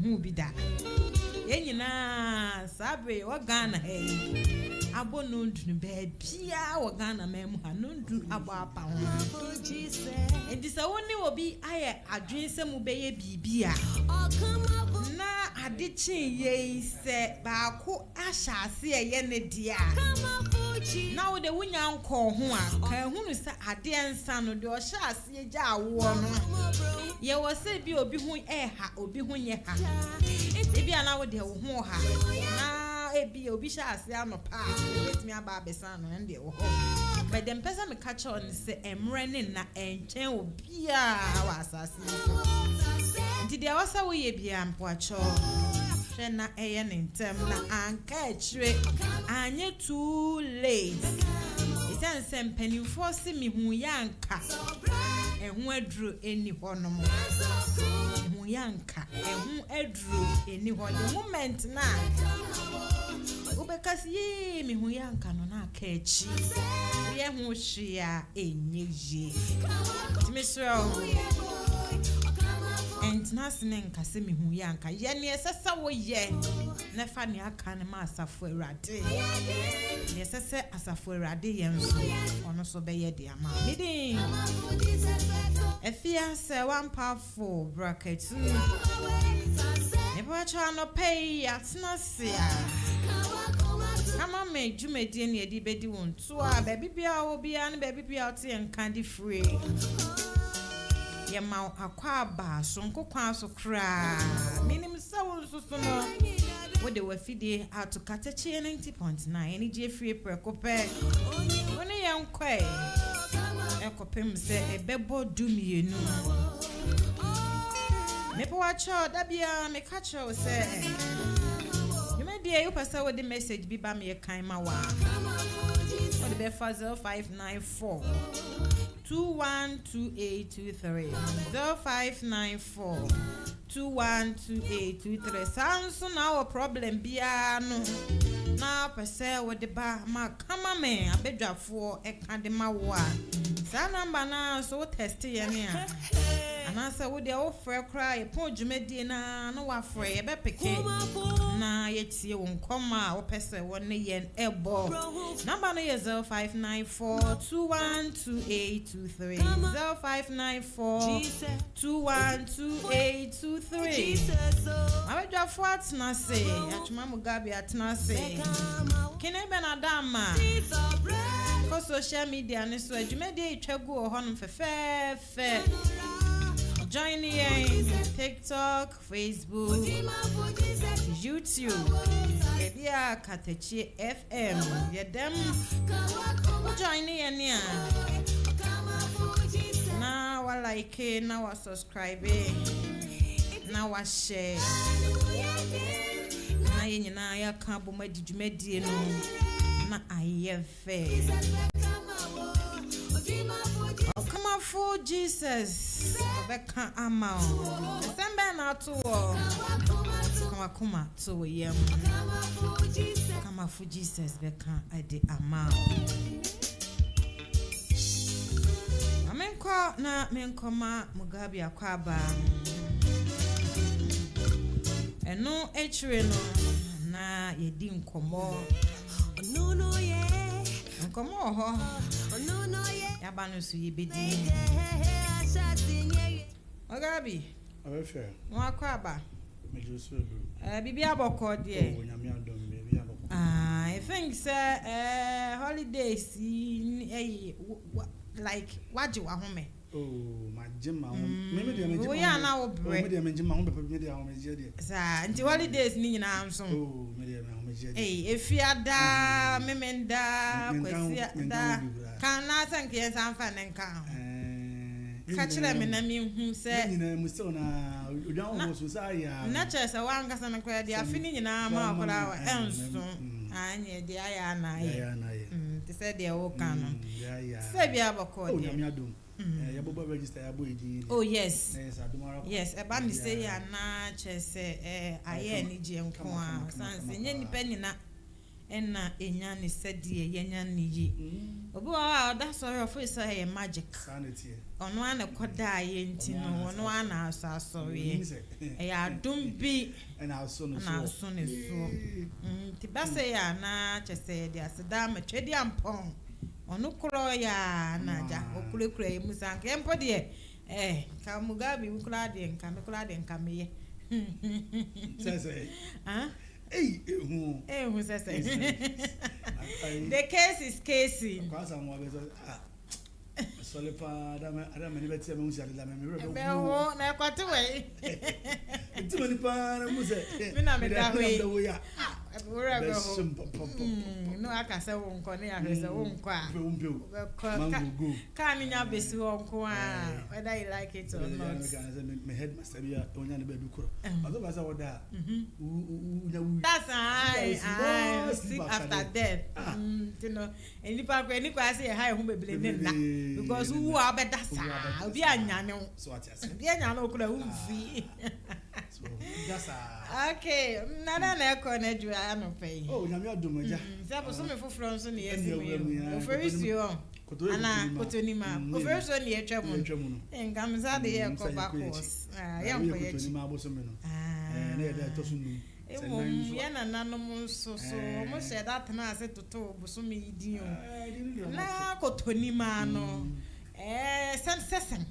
hu bi da ye nyina sabe wa Ghana abo no ndu bia wa Ghana memu ha no ndu abo apa ho enti se woni obi aye adwense mu beye bibia na adichin ye se baako ahyase ye ne dia na wo de wunya nko ho a ka hunu se ade ensa no de o hyase ye gya awo no ye wo se bi obi hu ha obi hu nye ha ebi ana wo de wo ho ha na ebi obi hyase anopa betimi aba abesa no ende wo ho but dem pesa me catch on se emre ne na enchen obi a wa asase nti de awasa wo ye bia mpoacho hwe na eye ne ntem na anka echire anye too late itanse mpanifo se mi hu yanka ehu aduro eni honom ehu yanka ehu aduro eni ho the moment na ubekasi ye mi hu yanka no na aka echi ye hu hwea enyeje timisro and nasne nkase mi hu yanka ye ne esesa wo ye na fa ne aka ne ma asafo awurade ne esese asafo awurade ye nso ono so be ye de ama midin Afia Serwaa Ampaafo bracket ne bo cha no pay atnasia ama me dwumedie ne edi bedi won to a ba bibia wo bia ne ba bibia o te enka di free ye ma akwa ba so nkokwa so kra minim sawo so no wo de wafidie out to KATAKYIE 90.9 eni je free prekope woni ye nkwe ekopem se ebebo dumienu me po wacho da bia me kacho se you may dey you pasa with the message bi ba me kan ma wa for the be 0594 212823 0594 212823 sounds now a problem bia no na pese wo de ba ma kama me abedwafo e kan de ma wo a sa number na so test ye ne a anasa wo de wo frɛ kra e pon dwumadi na no wa frɛ ye be peke na ye tie wo nkoma wo pese wo ne ye ebo number no ye 0594 212823 0594 212823 abedwafo atna se atuma mugabe atna se kene be na dama for social media ne so adwumadi etwagu ohonum fefefe join in TikTok, Facebook, YouTube. Ebia Katakyiefm. Yedem join in ya. Na wa like, na wa subscribe, na wa share. Na yenyina ya kan bo madidwumadi no na ayefe. For Jesus, Beka Ama. December na to Kuma to yem. Come for Jesus, Beka Adi Ama. Amenko na menkoma Mugabe akwaba. Eno echre no na yedi nkomo. No ye. Nkomo ho. No ye. Yabanu su yibedi. Ogabi. Afia. Mo akwaba. Mejosu. Bibi aboko de. Oh, nyame adom bibi aboko. I think say holidays like waji wa home. Oh, my jema home. Me de me jema. We ya na wo bre. Me de me jema home pepe me de home je de. Sa, nti holidays ni nyina amso. Oh, me de me home je de. Afia da, memenda, kwesi da. Kan na sanke en sanfa nenka. Kachira me na mi hu se nyina muso na odwan wo so sa ya na chese wa ngasa na kwa dia afini nyina ma akora wa enso anye dia ya na ye ti se dia wo kan no se bia bako dia nyame adom ya bobo register ya bo edi oh yes adumara yes e ba mi se ya na chese aye ni je nko a sanse nye nipa nyina ena enya ne sɛdeɛ yɛnya ne yi obi wa da sorry of is a magic sanity ono ana koda ye nti no ono ana asasɔre ɛyɛ adom bi na so no so ti basa ya na kyese de aseda ma twedi ampon ono kro ya na ja okurekura ye musanka empo de ka mugabe ukura de nka meye sese who says the case is casing. Because I'm always Solipa, I don't many better than Musa. I got away. Too many pounds. No, I can say, won't call me. I won't cry. Can't in your best won't whether you like it or not. My head must be only a baby. Otherwise, I would die. That's I sleep after death. You know, and if I any question, I won't be blaming because who are better? Be a nyano. So I just be a nyano could see. Okay, nada na ekone ju ano pay. Oh, nyame adomaja. Sabo so me foforo nso na yesi me. Oferisi o. Ana kotonima. Oferisi o na yetwa mu. Engam za de ye ko bakos. Ya mpo ye. Kotonima aboso me no. Na ye da to so nu. Ye na nanom so mo she that na ase toto boso me idin o. Na kotonima no. Sensational.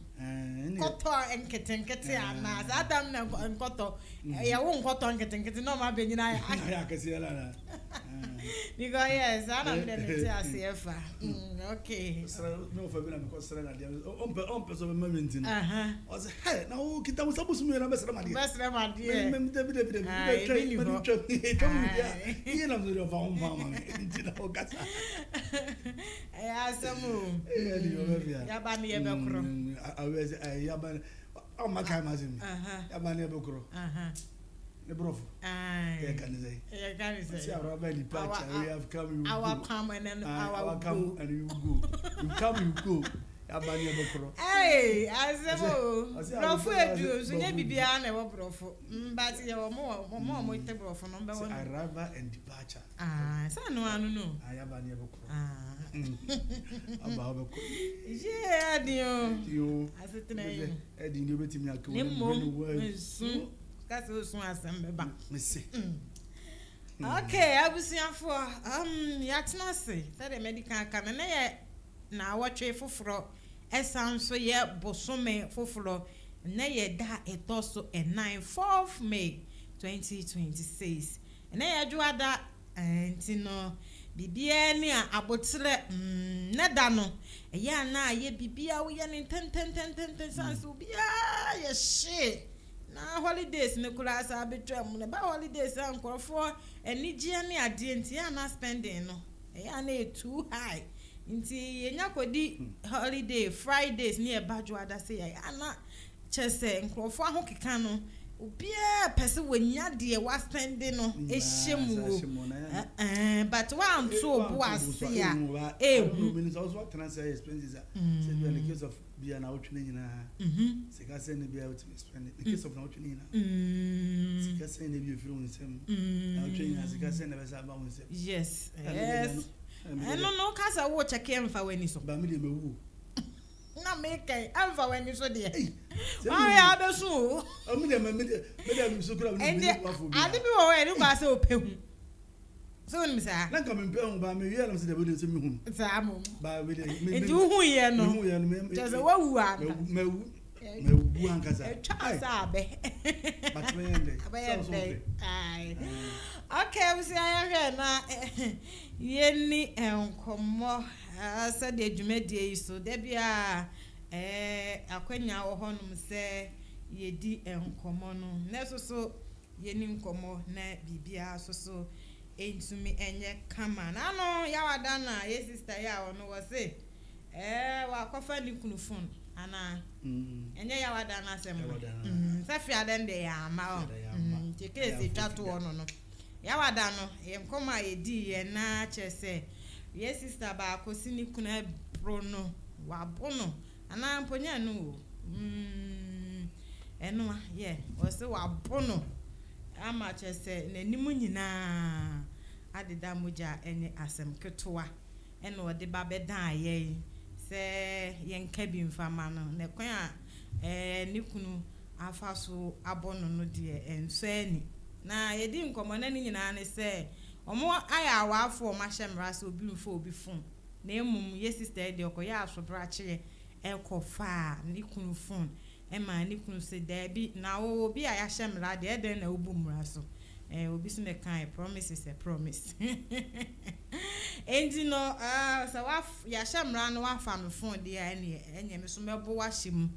Koto enketenkete ana Adam na nkoto ya wo nkoto enketenkete no ma benyina ya kase la because yes Adam dem te asefa okay no for be na because sra na dia on person me mentin o say hey na wo kita wo sabusu me na besra ma dia me David ye na zo fa on fa ma nti na o kasa asamu ya ba ni e be kro yaban o maka mazim yaban e bekro ne brofo ya kan say see our belly patch we have come you our come and then our come and you go you come you go yaban e bekro azemo brofo edu so nya bibia na we brofo but ye mo ite brofo no be won arrival and departure sa no anu no yaban e bekro Obaa be ko adio asetena yi edi ni obetimi akawo no sun kasi sun asembe ba me se okay abusiafo yatena se say the medical kan na ye na awotwe foforo esanso ye bosome foforo na ye da etoso 4th May 2026 na ye adwada ntino bibia ni abotire neda no eya na ye bibia wo ye ne ten sans bibia ye she na holidays ne kula sa betwam ne ba holidays ankorofo enigye ne ade nti ya na spending no eya na too high nti ye nya kodi holiday Fridays ne e badwo ada se ya na chese nkorofo ahokeka no obia pese wonya de wa spending no ehyemu but one so obu asia means also can say expenses say in the case of bia na otwene nyina sika say ne bia otwene spend in the case of na otwene nyina sika say ne bia firi wonsem na otwene nyina sika say ne be sa ba wonsem yes no kasa wo check emfa wani so ba me de mewu na make emfa wani so de why abesu o me de so kura me wafo bi ade bi wo we ni kwa say opehu so ni sa na ka me pehu ba me yela me se de bo de se me hu sa mo ba we de me hu ye no just wa wu aka me wu ankaza ai sa abe but me ende ai okay we say ayan na ye ni enkomo asa de dwumadie so da bia akwanya wo honum se ye di enkomo no na so ye ni nkomo na bibia so entumi enye kama na no ya wada na ye sister ya wo no wo se wa kofa ni kunu phone ana enye ya wada na sem safia den de ya ma o te kesi twato ono no ya wada no ye nkomo a ye di ye na chese ye sister ba ko sini kuna bro no wa bono ana mponya no eno ye o se wa bono ama chese nanimu nyina adeda moja enye asem ketewa ene ode ba bedan ye se yenka bi mfama no ne kwan a ne kunu afa so abono no de enso ani na yedi nkomo na ni nyina ne se omo aya awafo ma hyemra se obi mfo obi fun na emum ye sister de okoya asobra kye ekofa ne kunu fun ema ne kunu se dabi na obi aya hyemra de eden na obu mra so obi so me kan promise is a promise endi no so wa ya hyemra no wa fa me fun de enye me so mebo wa hyem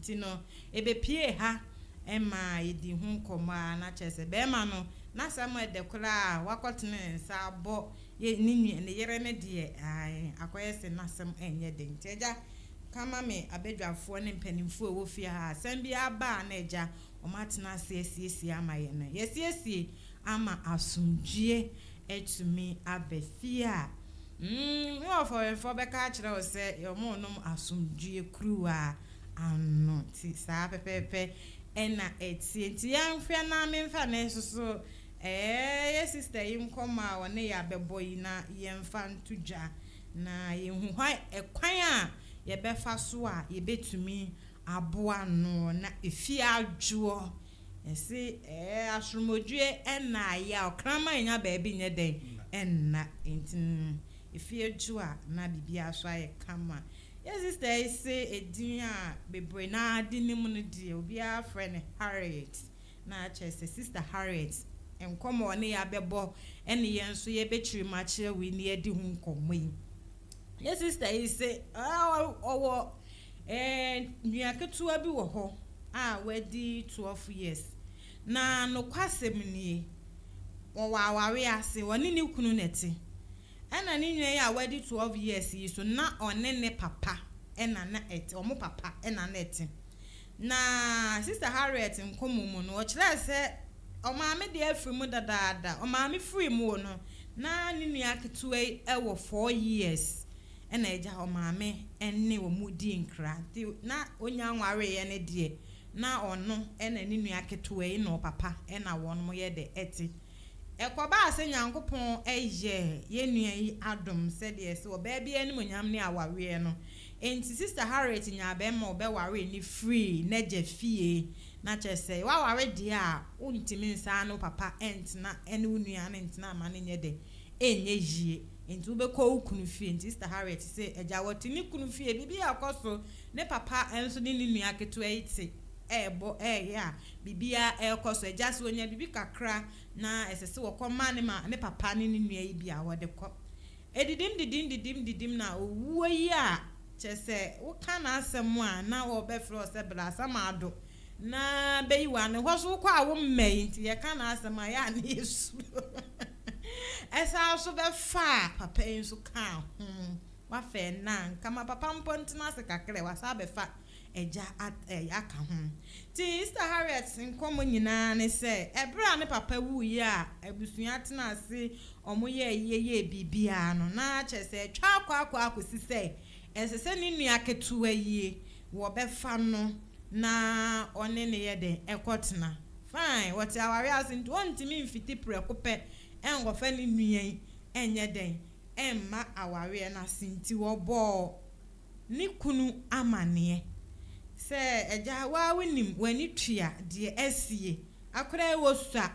ti no ebe pie ha ema yedi hu nkoma na chese be ma no na samo de kura wakotene nsa abo ye ninu ne yere ne de akoyese nasem enye de nteja kama me abedwafo ne mpanimfo wo fie ha sem bia ba na eja o matena siesie amaye no yesiesie ama asumdue etumi abefia wo for be ka kire o se yo mo nom asumdue kruwa ano ti sa pepepe ena enti yanhwe na memfa na so ye sister yim koma wona ya beboyi na yemfa ntudwa na yehu hwan ekwan a ye befa so a ye betumi aboa no na efi adwo ese asromodue ena ya okrama nya ba bi nye den enna enti efi adwo a na bibia so aye kama. Yes, sister say edin a bebre na adi nimu no die obi a friend Harriet na chese sister Harriet enkomo ne ya bebo ene yen so ye betiri ma kire we ne adi hu nkomo yi. Yes, sister say owo nua ketua bi wo ho a wadi 12 years na no kwasem nie wo wa aware ase woni ne kunu neti ena ni nwe ya wadi 12 years yi so na onene papa ena na eti omo papa ena na eti na sister Harriet nkomumu no o kire se o maame de afiri mu dadaada o maame free mu no na ni nua ketewa ewo 4 years ena eja o maame enne wo mudi nkra na onya nware ye ne de na ono ena ni nua ketewa yi no papa ena won mo ye de eti ekoba ase nyankopon eye yenua yi adom said yes o baby eni monyam ne awawe no enti sister Harriet nya be ma obeware ni free na jafie na chese wa ware dia a untimi nsa no papa ent na eni unua na ent na ma ne nye de enye yie enti ubekọ ukunu fie enti sister Harriet say eja wotini kunu fie bibi akoso ne papa enso ni nua keto eti ebo ya bibia ekoso eja se onya bibi kakra na esese wokoma ne papa ne nua yi bia wode kọ edidim na owuo yi a chese wo kana asem a na wo be fro se bla samado na beyiwa ne ho so kwa wo mmai nti ye kana asem a ya na yesu esa so be fa papa enso ka wa fe na kama papa mpontina se kakre wa sa be fa eja aka ho ti sister Harriet nkomo nyina ne se ebra ne papa wu yi a abusua tena ase omo ye bibia no na chese twa akwa akosi se esese ni nua ketuwa yi wo be fa no na one ne ye de ekotena fine what aware as into ontimi mfiti prekope engofa ni nua enye den emma aware na sinti wo bo ni kunu amane se eja wa winim wani tua de asie akora wosa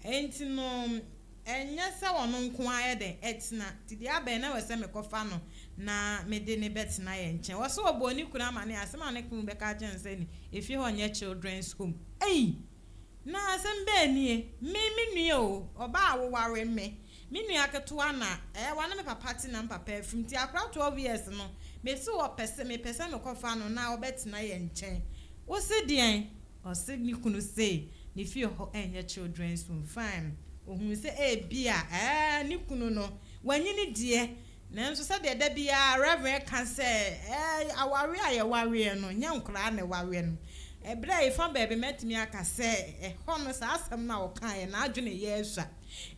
enti no enye se wono nko aye de etina ti dia ba na wese mekofa no na mede ne betina ye nche wo so obo ni kunu amane asema ne kunu be ka jense ni if you on your children's home na asembe nie me o oba awo ware me nua ketewa na wa na me papa ti na papa afim ti akra 12 years no me si wo pese me kofa no na obetina ye nchen wo se dien o se ni kunu se ni fi ho enye children's home fine ohun se bia ni kunu no wanyi ni die na nso se de da bia reverend kan se aware aye ware no nya nkra na ware no ebra ifa baby metimi aka se hono sa asem na wo kan na adwene yesua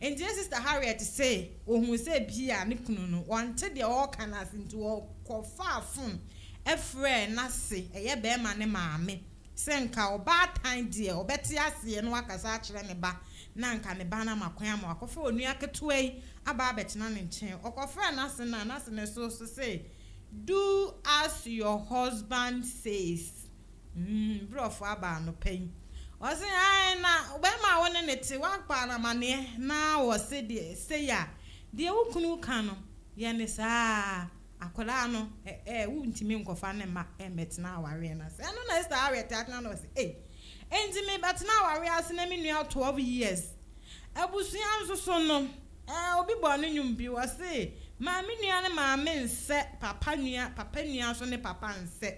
enti sister Harriet say ohun se bia ne kunu no wonte de o kan asinti wo kofa afun efre na se eye be ma ne maame senka Obaa time dear obeti ase no akasa akire ne ba na nka ne ba na makwan ma akofa onua ketewa yi aba betina ne nchen okofa na se ne so say do as your husband says bro for aba no pen o say ai na obema won ne te wa pa na mane na wo se de say ya de wukunu ka no ye ne saa akola no wu ntimi nkofa ne ma metina aware na se no na star aware tat na no say ntimi betina aware ase na me nua 12 years abusuan so so no obi bo no nyum bi wo say Mame nua ne mame nse papa nua so ne papa nse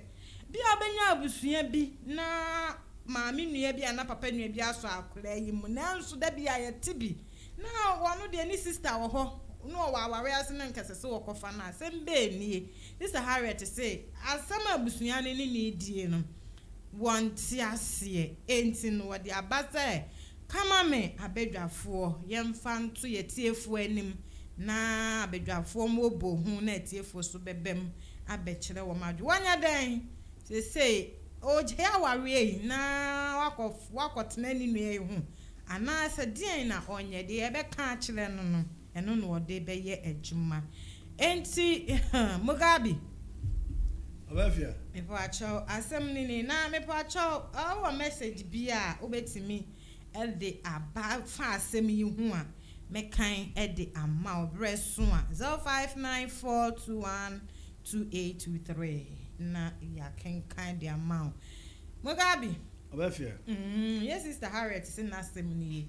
bi obenya abusua bi na mame nua bi na papa nua bi aso akola yi mu na nso da bi ayete bi na wono de ni sister wo ho no wa aware ase na nkase se wokofa na asem be nie sister Harriet say asem abusua ne ni die no wonti ase enti no wode abase kama me abedwafo yemfa nto yetiefo anim na abedwafo mo bo hu na etiefo so bebem abekire wo madwo wanya den say oje aware na wakotena ni nua hu ana se den na onye de ebeka akire no eno no ode beye adwuma enti mugabi Afia mepo acho asem ni na mepo acho our message bia obetimi elde aba fa asem yi hu a mekan ede ama obreso a 0594212823 na ya kan de ama mugabi Afia yes sister Harriet say na asem ni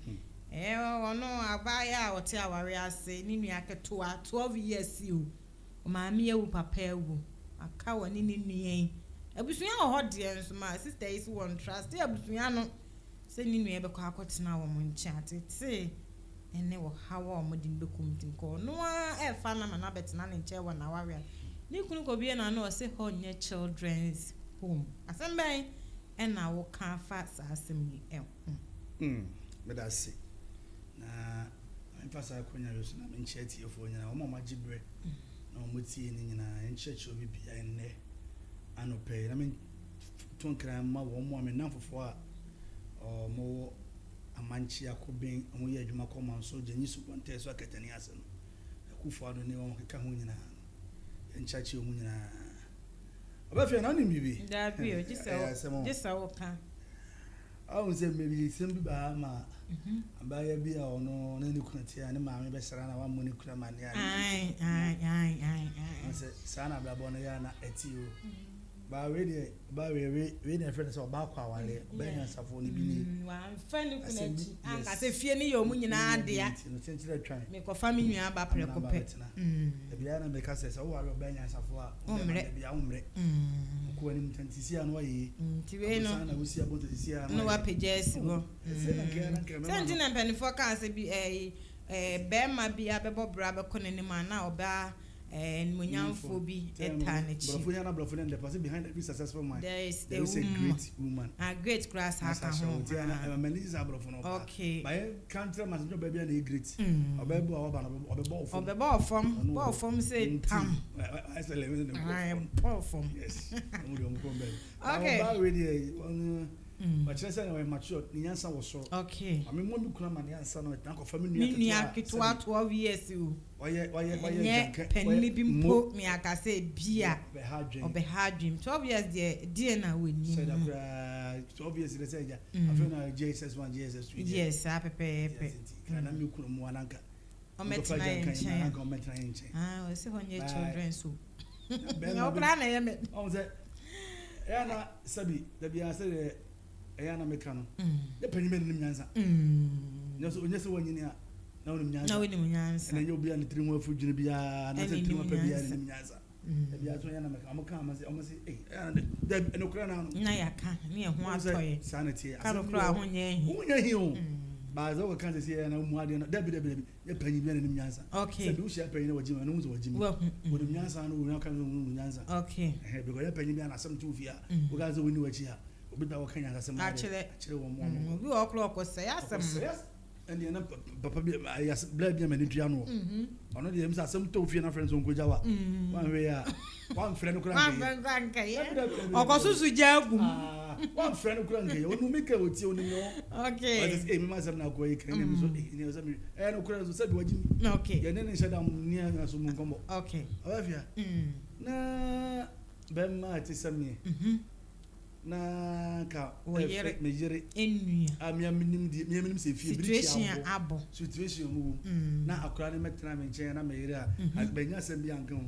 ono abaya ote aware ase ni nua keto 12 years you maami ewu papa ewu aka woni ni nua abusuan ho de enso ma sister is one trust abusuan no se ni nua be kwa akotena wo monche atete ene wo hawa o modin bekum tinko no a fa na na betena ne nche wo na ware ni kunu ko bie na na o se ho nye children's home asemben ena wo kan fa sa asem yi me da se na emphasize konya yoso na menche tiefo nyina o mama gibre na o motie ni nyina enche obi bia enne anope na men tonkran ma wo mo me namfofo a o mo amanchi akoben o ye adwuma koma so gyanyi suponte so akatani ase no akufo ado ne wo keka ho nyina enchachi o mu nyina Obafia na ni bibi da bi o jisa wo kan awu se mebi sem bi ba ma abaya bi a ono na ni kunatia ne maame be sara na wa mo ni kuna mane ai se sana bla bono ya na etio ba we de friend so ba kwa wale ba nya safo ni bi ni wa fa ni kunati anga se fie ni yo mu nyina adea me ko fa mi nua ba prekope e bia na me ka se so wa ba nya safo a bia umre ko ani mtantisi anu ayi ti we no sana wo si abontisi anu no wa pejesi go se na ke na ke me senti na penifo kan se bi be ma bi abebo bra be kono ni ma na oba munyamfo bi eternity brofo na the person behind every successful man there is a great woman a great class haka ho Melissa brofo no okay by country man no baby na great obebo awaba no obebo ofom say tam I say le am perform yes mo ko be okay ba we dey but say say we mature ni yansa wo so okay I mean mo mi kuna man yansa no tan ko family ni akitwa 12 years o oye penny bi mpo mi akase bia obe hard dream 12 years there na we ni say that 12 years they say ja afi na JSS1 JSS2 yes pepe kana mi kuna mo ananka o metina yenchen o se honye children so no plan na yeme o say ya na sabi da bia say ya na meka no de penny men nim nyansa onye wanyini a na woni nyansa na yo bia ne trimu afudwene bia na se trimu pa bia ne nyansa da bia so ya na meka amaka amase da no kra na ya ka ne ho atoye sanity ka kra ho nya hi o ba za wo kan se ya na mu ade no da bi ya panyi bia ne nyansa okay se bi wo panyi na wajima no wo wajima wo nyansa no wo kan no nyansa okay because ya panyi bia na asem tu fia wo ga zo woni wachi ha obi da wo kan nyansa asem achire wo mo obi wo kro ko se asem and the papa yes blood be many triano ono de em asem to fie na friends on koja wa one way one friend kura ngai okosusu jagum one friend kura ngai onu make oti onu no okay but is me masem na ko yekre nem so ni so me no kura so sabi wajimi okay ye ne shada ni aso mu nkombo okay Afia na bemma atisami na ka mejere enua minim se fie situation abo situation mu na akura ne metena me nchen na meyere a agbanya sem bi anka ho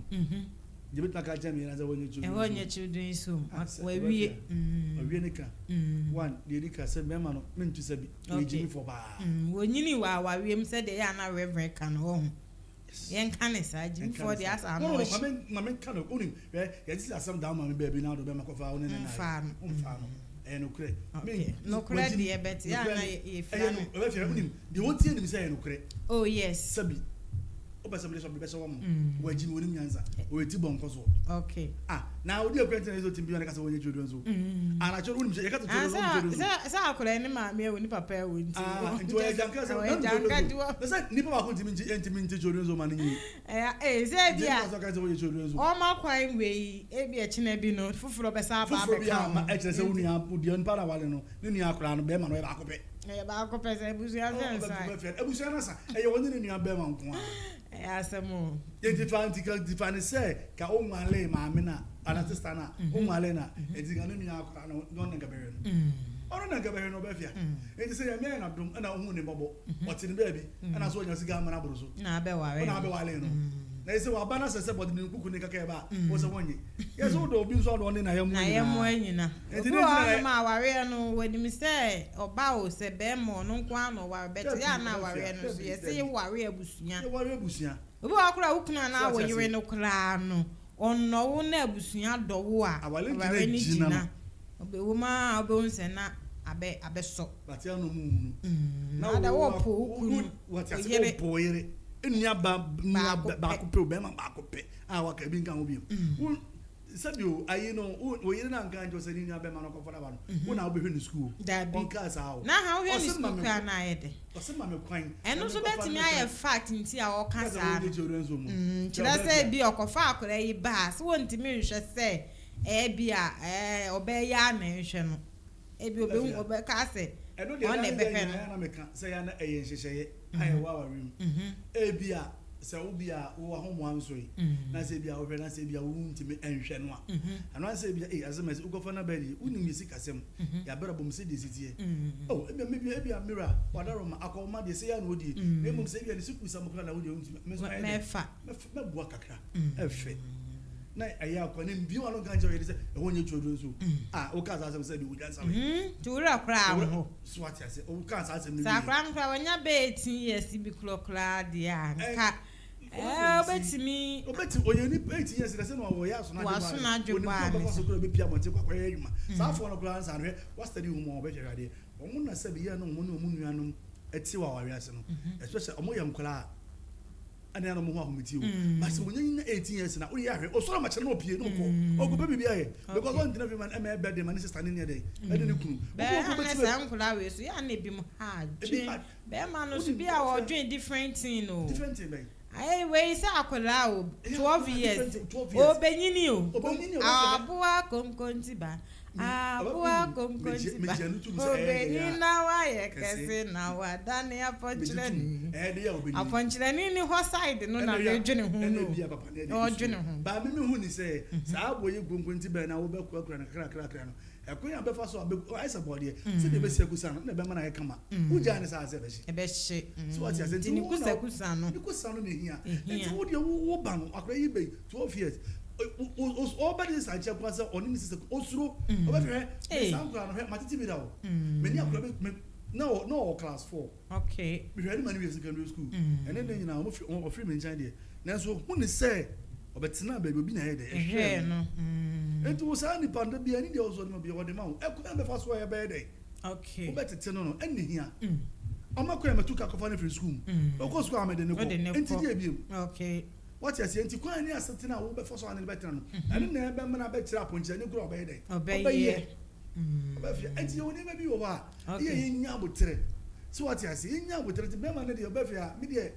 jibit na ka jam yana za wonye children so wawie ne ka one de dika se bema no mentu sabi we jimi for ba wonyini wa wiem se de ya na reverend kan ho yen kan sa jimi for the as am mame kan onim ye dis asem down mame baby now do be makofa one na fa no no kure no kure de bet ya na ye fia no onim de wontie nim say no kure oh yes sabi obasem le so be so wom wajimi onim nyanza o eti bon koso okay na odi akwenta so timbi na kasa wonye children so ana choro onim ye kata choro sa akura ni ma me oni papa e wonti nti we janka so na nipa ba ko ntimi nti children so mani se bia o ma kwan we e bia china bi no fufuro be sa ba be ka ma e chere se woni odi on para wale no ni akura no be ma no e ba ko pe ba ko pe se ebusu ya sensa ebusu ya nasa e woni ni be ma nko asemo define say ka o nwale maame na ana sister na o nwale na ediga no nua akora no na gabere no ono na gabere no be fia enti say ya me na dum na hu ni bobo oti ni baby ana so nya siga amana boro so na be ware no na ise wa bana sese body ni kuku ni kaka ba o so wonye yes o do obi so do na yemu anyina enti ni ma ware no wadi mi say oba o se be mo no kwa no ware bet ya na ware no so ye say ware abusuya obi akura ukuna na wo yire no kra no onno wo na abusuya dowo a ware ni jina obe wo ma obe unse na abe so but ya no mu na da wo po ukunu what ya se po yire enya ba ko pe be ma ba ko pe wa ka bi nkan obi sabio ayi no wo yire na nkan jo se ni nya be ma no ko fara ba no wo na wo be hwe ni school on class how na how hwe ni school kwa na ayede o se ma me kwan eno so betimi aye fact nti a wo ka sa kira se bi okofa akora yi ba se wo ntimi nhwe se bi a obe ya na nhwe no bi obe ka se eno de na me ka se ya na eye nhyehyeye aye wa rim bi a se obi a wo ahomo anso yi na se bia wo hwe na se bia wo ntimi enhwe no a ano se bia azema se ukofa na bari unim yesi kasem ya bera bom se de sitie bia mira wadaro ma akoma de se ya no odi na mum se bia ne siku sam kra na wo de ntimi mefa bua kakra efe na aya akwa ne mbi wano ganje yede se e wonye chodo so o ka sa se bi wuja sawe tura kra ho swat ya se o ka sa se ne sa kra nkra wonya be 18 years bi kra dia nka obetimi onye ni 18 years na se no wo ya so na djuma oni ko so kro be pia monte kwa yuma sa afo no kra ansa no wa study hu mo be hwade o mu na se bi ya no mo no mu nuanom eti wa ware ase no especially o mo yam kra ana no mo ho ahometi o but onye ni 18 years na o ya hwe o so ma chere no pie no ko o go baby bia he because one dinner man am birthday man sister ni ne dey e dey kunu o go beti na sam kra we so ya na bi mo ha be man no so bi a o dream different thing no different thing be ai we say akola o 12 years o benyini o abua komkonti ba abua komkonti ba o benyini na wa ye kese na wa dani aponchire ni ho side no na redwene hu no o dwene hu ba me hu ni say sa aboye komkonti ba na wo be kura na kra no ekoya be fa so ai sabode se de be se kusa no na be ma na ye kama uja ni sa se be shi e be shi so what ya say ni kusa no na hia enti wo de wo ba no akra yi be 12 years o ba de sa che kwa se oni se osuro o ba hwe sa akra no hwe matiti bi da wo me ni akra be no class 4 okay we ready man we secondary school and then you know o free me nchai de na so hu ni say obetina ba obi na he de ehwe no enti wo sa ni panda bia ni de ozo no bia wo de ma wo ekuna be fa so ya be de okay obetete no eni hia amakwa matuka kofa na free school o ko school amede ne ko enti die biem okay what you say enti kwa ni asete na wo be fa so ane be tena no ene na be mena be kira ponche ni kura obe ye obefia enti yo ni be bi wo ba ye nya botere so what you see nya with the man dey Obafia me dey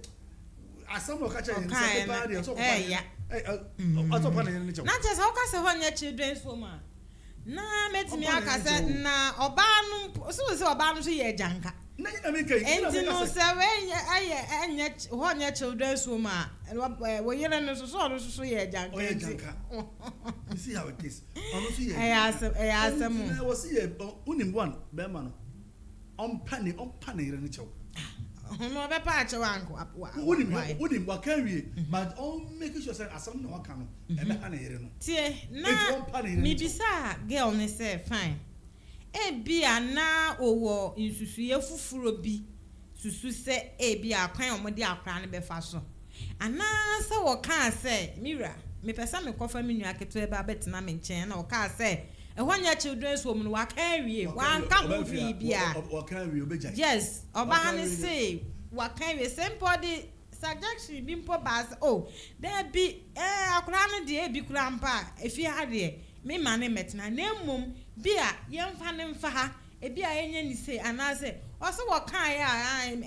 asam no catch him say pa dey so pa ato pa na yen nche na just how ka say ho nya children's home na metimi aka say na Obaa no so Obaa no so ye janka na ina me kai enti no say we anya ho nya children's home we yere no so ye janka oh ye janka you see how it is ono so ye asem na was ye unim one be ma no on pane yere no chew no be pa che wanko unim wa carry but on make sure say asam na waka no e be pa na yere no tie na mi bisa girl ne say fine e bia na owo insusuye fufuro bi susu se e bia kwan omode akra ne be fa so ana se wo kan say mira me pesa me kofa me nua keto e ba betina me nchen na wo kan say e honya children's home no wa kan wie wa nka mo fi bia wa kan wie obeja yes Obaa ne say wa kan wie somebody suggestion bi mpo bas oh there be akra no de e bi kura mpa e fi ha de me ma ne metina na mmom bia yemfa ne mfa ha e bia yenye ni say anase oso wo kan ya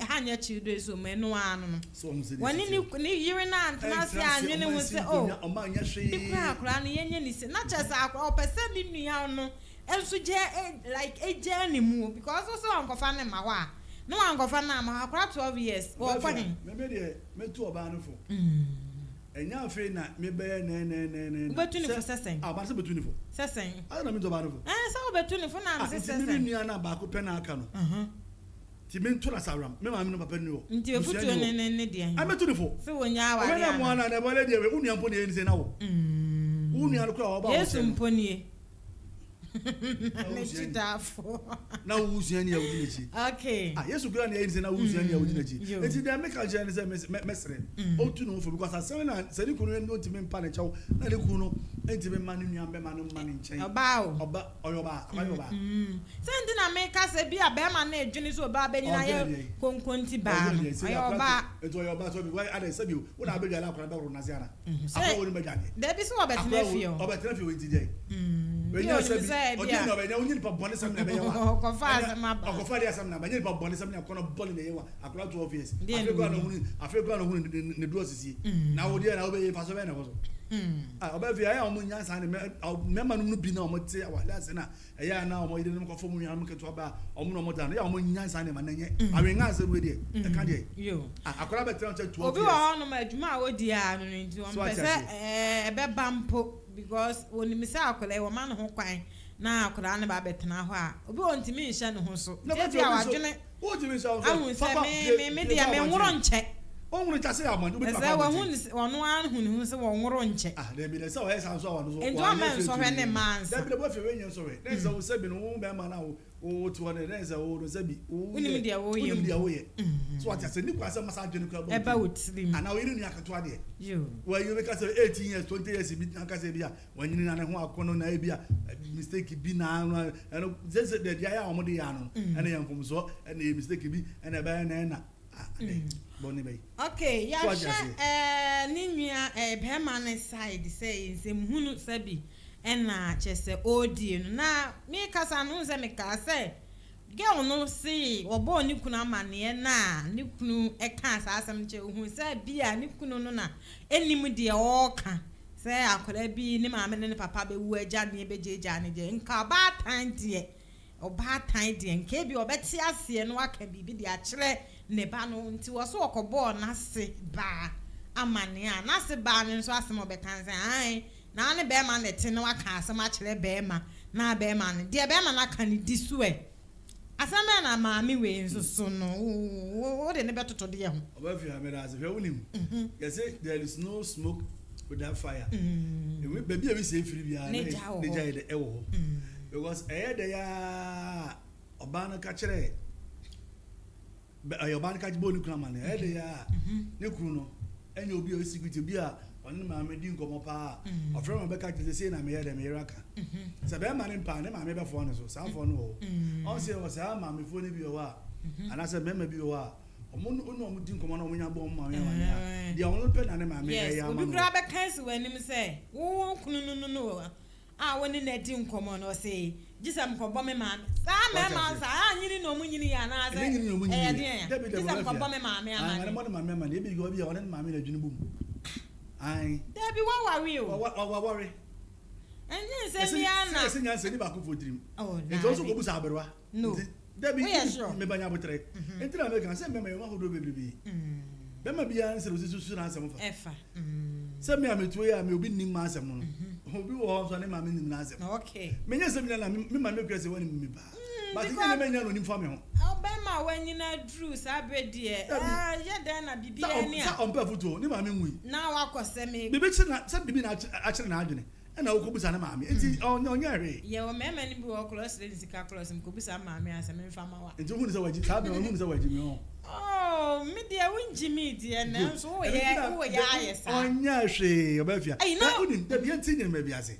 hanya children's home no anu no woni ni yiri na antna se anwene ho se oh bi kura no yenye ni say na chese akra o pese ni nua no enso je like eje ni mu because also ankofa ne ma ho a no ankofa na ma akra 12 years wo kwa hin me de me tu Obaa no fo enya afi na me be ne betu ni fo sesen ba se betu ni fo sesen na me tu Obaa no fo sa wo betu ni fo na se sesen mi nua na ba ko pe na aka no ti me tu na saram me ma me no papa ni wo nti e futu ne de an a me tu ni fo se wo nya aware na mo na na bo le de we unu ampo ne ni se na wo unu an ko Obaa wo Yesu mponie na wuziani ya wudi nechi okay Yesu kura na yin na wuziani ya wudi nechi eti dem make agent say mesre otu no fo because asem na sedi kunu no ntimi mpa ne chaw na le kunu ntimi manu nua be manu manu nchen Obaa oyoba sendi na me ka se bia be ma na edwini so Obaa be nyina ye konkonti ba oyoba eto oyoba so bi why ada sabi wo na abegala akora be ro na ziara akwa wo ni megane de bi so obetna fio wenti dey when you say oje no be nya onyi pa bone sam na be yawa okofa dia sam na be nya pa bone sam na kono bone be yawa akora 12 years afego no hunu ne do osisi na wo dia na wo be fa so be na wo so Obafia ya omo nya san ne me ma no bi na omo te awale ase na eya na omo ide no ko fomu nwa mketo Obaa omo no omo da na ya omo nya san ne ma na nye awe nga ase we de e ka de yo akora be tell 12 obi wa no ma adwuma a odi a no nti o mpese e be bampo because woni mi sa akola e wo ma no ho kwan na akola ne ba betena ho a obi won timi nhye no ho so ti a wadwene o timi sa ho papa me dia me nworo nche onwuru chase ya man obi papa ese wa hu onu an hu ni hu se wo nworo nche de bi de se o esa so wa no so ento amen so hwe ne mansa de bi de bo fe we nyen so we de se o se bi no wo be ma na wo to ne de se o do se bi unim dia wo ye so what say ni kwa se masa adwene kwa e ba wotrim ana we ni akato ade yo wa you make us 18 years 20 years bi aka se bia wanyini na ne ho akono na bia mistake bi na no ze de dia ya omo de ya no ene yan fom so ene mistake bi ene ba na boni bay okay ya ni nua be man side say hunu sabi ena chese odi no na me kasa no se me ka say girl no see obo ni kunu amane na ni kunu e ka asasam che hu say bia ni kunu no na enim de o ka say akola bi ni maame ne papa be wu agya ne be jeja ne je nka ba tan de Obaa tan de nka bi obeti ase no aka bibi de a kire ne ba no nti wo so okobo na se ba amane a na se ba ne so asem obekan se ai na ne be ma ne te ne waka asem a kire be ma na be ma ne de be ma na ka ne disu e asem na maami we nso so no wo de ne betoto de ho Obafia me da se fe unim you say there is no smoke without fire we baby we say free bia ne jai de e wo because de ya Obaa na ka kire Obaa na ka jibo ni kuna ma ne de ya ne kunu no enya obi o security bi a oni maame di nkomo pa ofre ma be ka kire say na me ye de me raka se be ma ne pa ne maame be fo ne so sa fo no o say o say maame fo ne bi o wa ana se mema bi o wa omo di nkomo na omo nya bo maame wa ya dia omo pe na ne maame ya ma obi gra be kan se wanim say wo kunu no woni na di nkomo no say Jisam ko bo me maame. Sa me ma sa anyini no munyini ya na ase. Eh den. Jisam ko bo me maame amane. Ah, mo maame amane e bi go bi one maame na dwunu bum. Ai. There be one worry o. Wa worry. Enyi se mi ana. Se nya se ni ba ko fodrim. Oh, na. It also go busa aberwa. No. There be sure. Me banya botre. Entra me kan se me ma hodo bebrebe. Bema bia nse rozisu na asem fa. Efa. Se me ametuo ya me obi nim ma asem no. Obi wo so na ma me nim na asem. Okay. Menye se me na me ma me kwese woni me ba. But you na me nya no nim fa me ho. Obama wanyi na drew sa bredi e. Ye den na bibia ni a. Sa Ampaafo to ni ma me nwui. Na wakose me. Bibi chi na sa bibi na akire na adwene. E na wokobusa na ma me. Enti onya hwe. Ye wo mema ni bi wo close le sika close me kobusa ma me asem me fa ma wa. Enti hu ni sa waji sa be hu ni sa waji me ho. Oh, me dia wunji me dia na so wo ye ayesa. Onya hwe Obafia. Unim da bi enti nyem bi ase.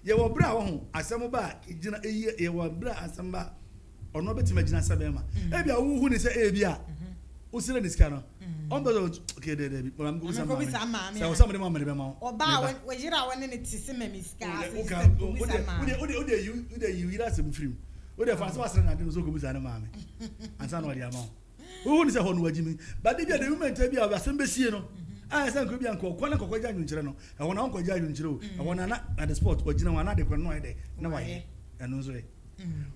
Ye wo bra wo ho asem ba gina ye wo bra asem ba ono betima gina sabe ma. E bia wo hu ni se e bia. Usire ni sika no. On be okay de bi mam go sama. Say some dem am de be ma. Obaa we jira woni ne tisi ma mi sika. Ode you ira se mfrim. Ode fa se wasere na de so go busa na ma me. Ansa no de ama. Wo ni se ho no wagimi. But de bia the moment bia asem be sie no. Ah say ko bia nko na kokko ja nyunkyere no. E wona nko ja nyunkyere o. E wona na at the sport ko gina wana de ko no e de na wa ye. Eno so e.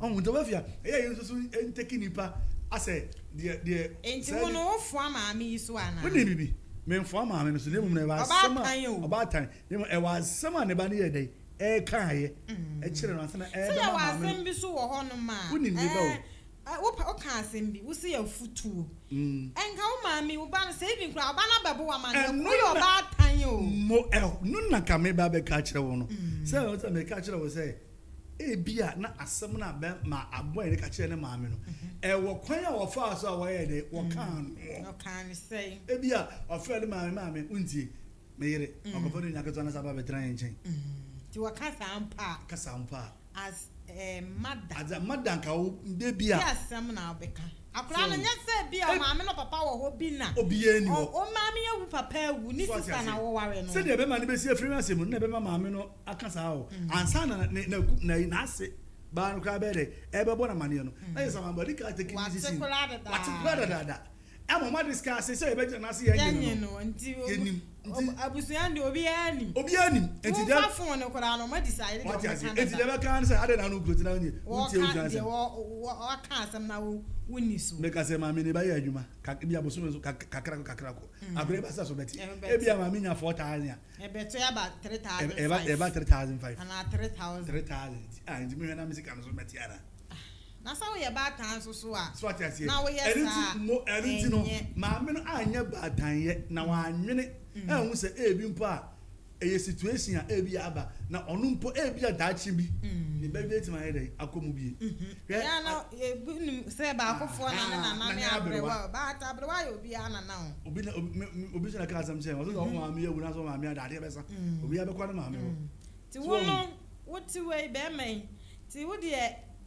On do Afia. E yin so enteki nipa ase de enti wono ofo amaami so ana woni bibi me mfo amaami no so ne mum na ba sama Obaa tan ne e wa sama ne ba ne ye dai e kan ye e kire no asana e ba ma amaami asem bi so wo ho no ma woni ne ba o wo ka asem bi wo se ya futuo enka wo maami wo ba no se bi nkura Obaa na bebo wa ma ne ko yo Obaa tan o mo no na ka me ba be ka kire wo no se o se me ka kire wo se ebia na asem na be ma aboy ne ka kire ne maami no e wo kwan a wo fa so a wo ye de wo kan say ebia ofre de maami untie me yire okofo no nyakato na saba betra yenchen ti wo kasa ampa as mother ka wo de bia ya asem na obeka akura no nya se bia maami no papa wo ho bi na obi ani wo o maami ewu papa ewu ni sister na wo ware no se de be ma ne be si afiri asem na be ma maami no akasa o ansa na ase ba no ka be de e be bo na mane no na yesa ma body ka take easy sin what da am ma discuss say e be na se yenyi no nti abusuan de obi anim enti da phone no kora no ma decide de enti de be kan say ade na no growth na onye unti e de wo ka asem na wo woni so me ka say ma me ne ba ye adwuma ka bia boso me so kakra ko abere ba sa so beti e bia ma me nya 4000 e beto ya ba 3000 e ba 3005 ana 3000 ah enti me na me sika no so beti ara na sa wo ye ba tan so a so ati ase na wo ye sa enti no ma me no anya ba tan ye na wa anwene hu se ebi mpo a eye situation a ebi aba na onu mpo ebi adachi bi ni be bi etima ede akomu bi ya na ebi se ba akofo na ne abrewa ba ta abrewa yo bi ana na obi se na ka asam se o so ma me ewu na so ma me adade be sa obi ya be kwa na ma me wo ti wo no wo ti we be men ti wo de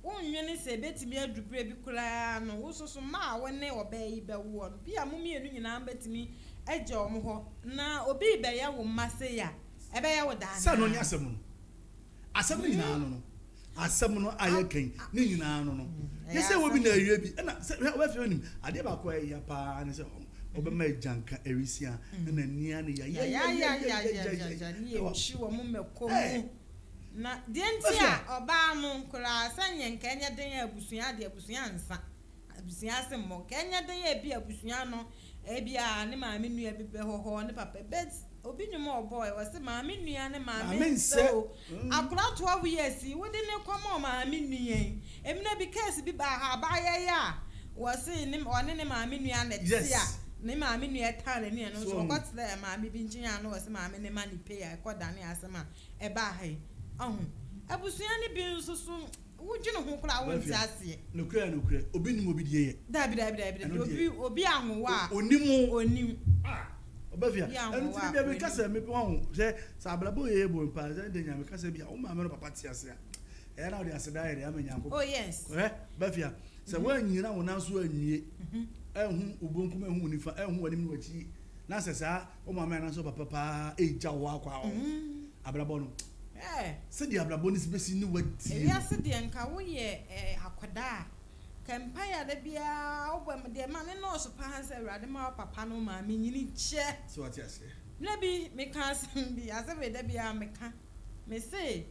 wonwene se betimi adupre bi kura no wo soso ma wo ne obai be wo no bia mo mienu nyina betimi eje omo ho na obi be ya wo mase ya ebe ya wo da na sa no nya asem no asem ni na no asem no ayekan ni nyina no ye se wo bi na awie bi na we fi onim ade ba ko ya pa ne se obe ma janka erisia na nia ne ya ni e chi wo mo mekomu na dientia Obaa no nkura sanye nkanya den abusua de abusua nsa abusua semmo kanya den ya bi abusua no ebia ne maame nua bi be ho ne papa bet obi nyuma oboy wase maame nua ne maame so akura 12 years wodi ne kwama maame nua emina bi case bi ba ha ba ya wase ne one ne maame nua ne tia ne maame nua tale ne no so kwatle maame bi nchinya no wase maame ne mani pay akoda ne asema e ba ha abusua ni bi nso so wudwene ho kura wonti ase nokura obi nim obi die ye dabi obi anwowa onim Obafia enti bia be kasa me ho se sa ablabo ye bo mpa se de nyame kasa bia o ma me no papa ti ase a e na o de ase da ye ama nyanko oh yes Obafia se wa nyina wona so anwie ehu ubonkum ehu nifa ehu wanim ni wachi na se sa o ma me na so papa pa e ja wa kwa o ablabo no Said the Abrabonis Bessie knew what. Yes, the Anka, Aquada. Campire de Bia, when the man knows of Pans and Radima, Papano, Mame, you need chair. So what I say? Maybe me can't be as a way that be a mecha. May say,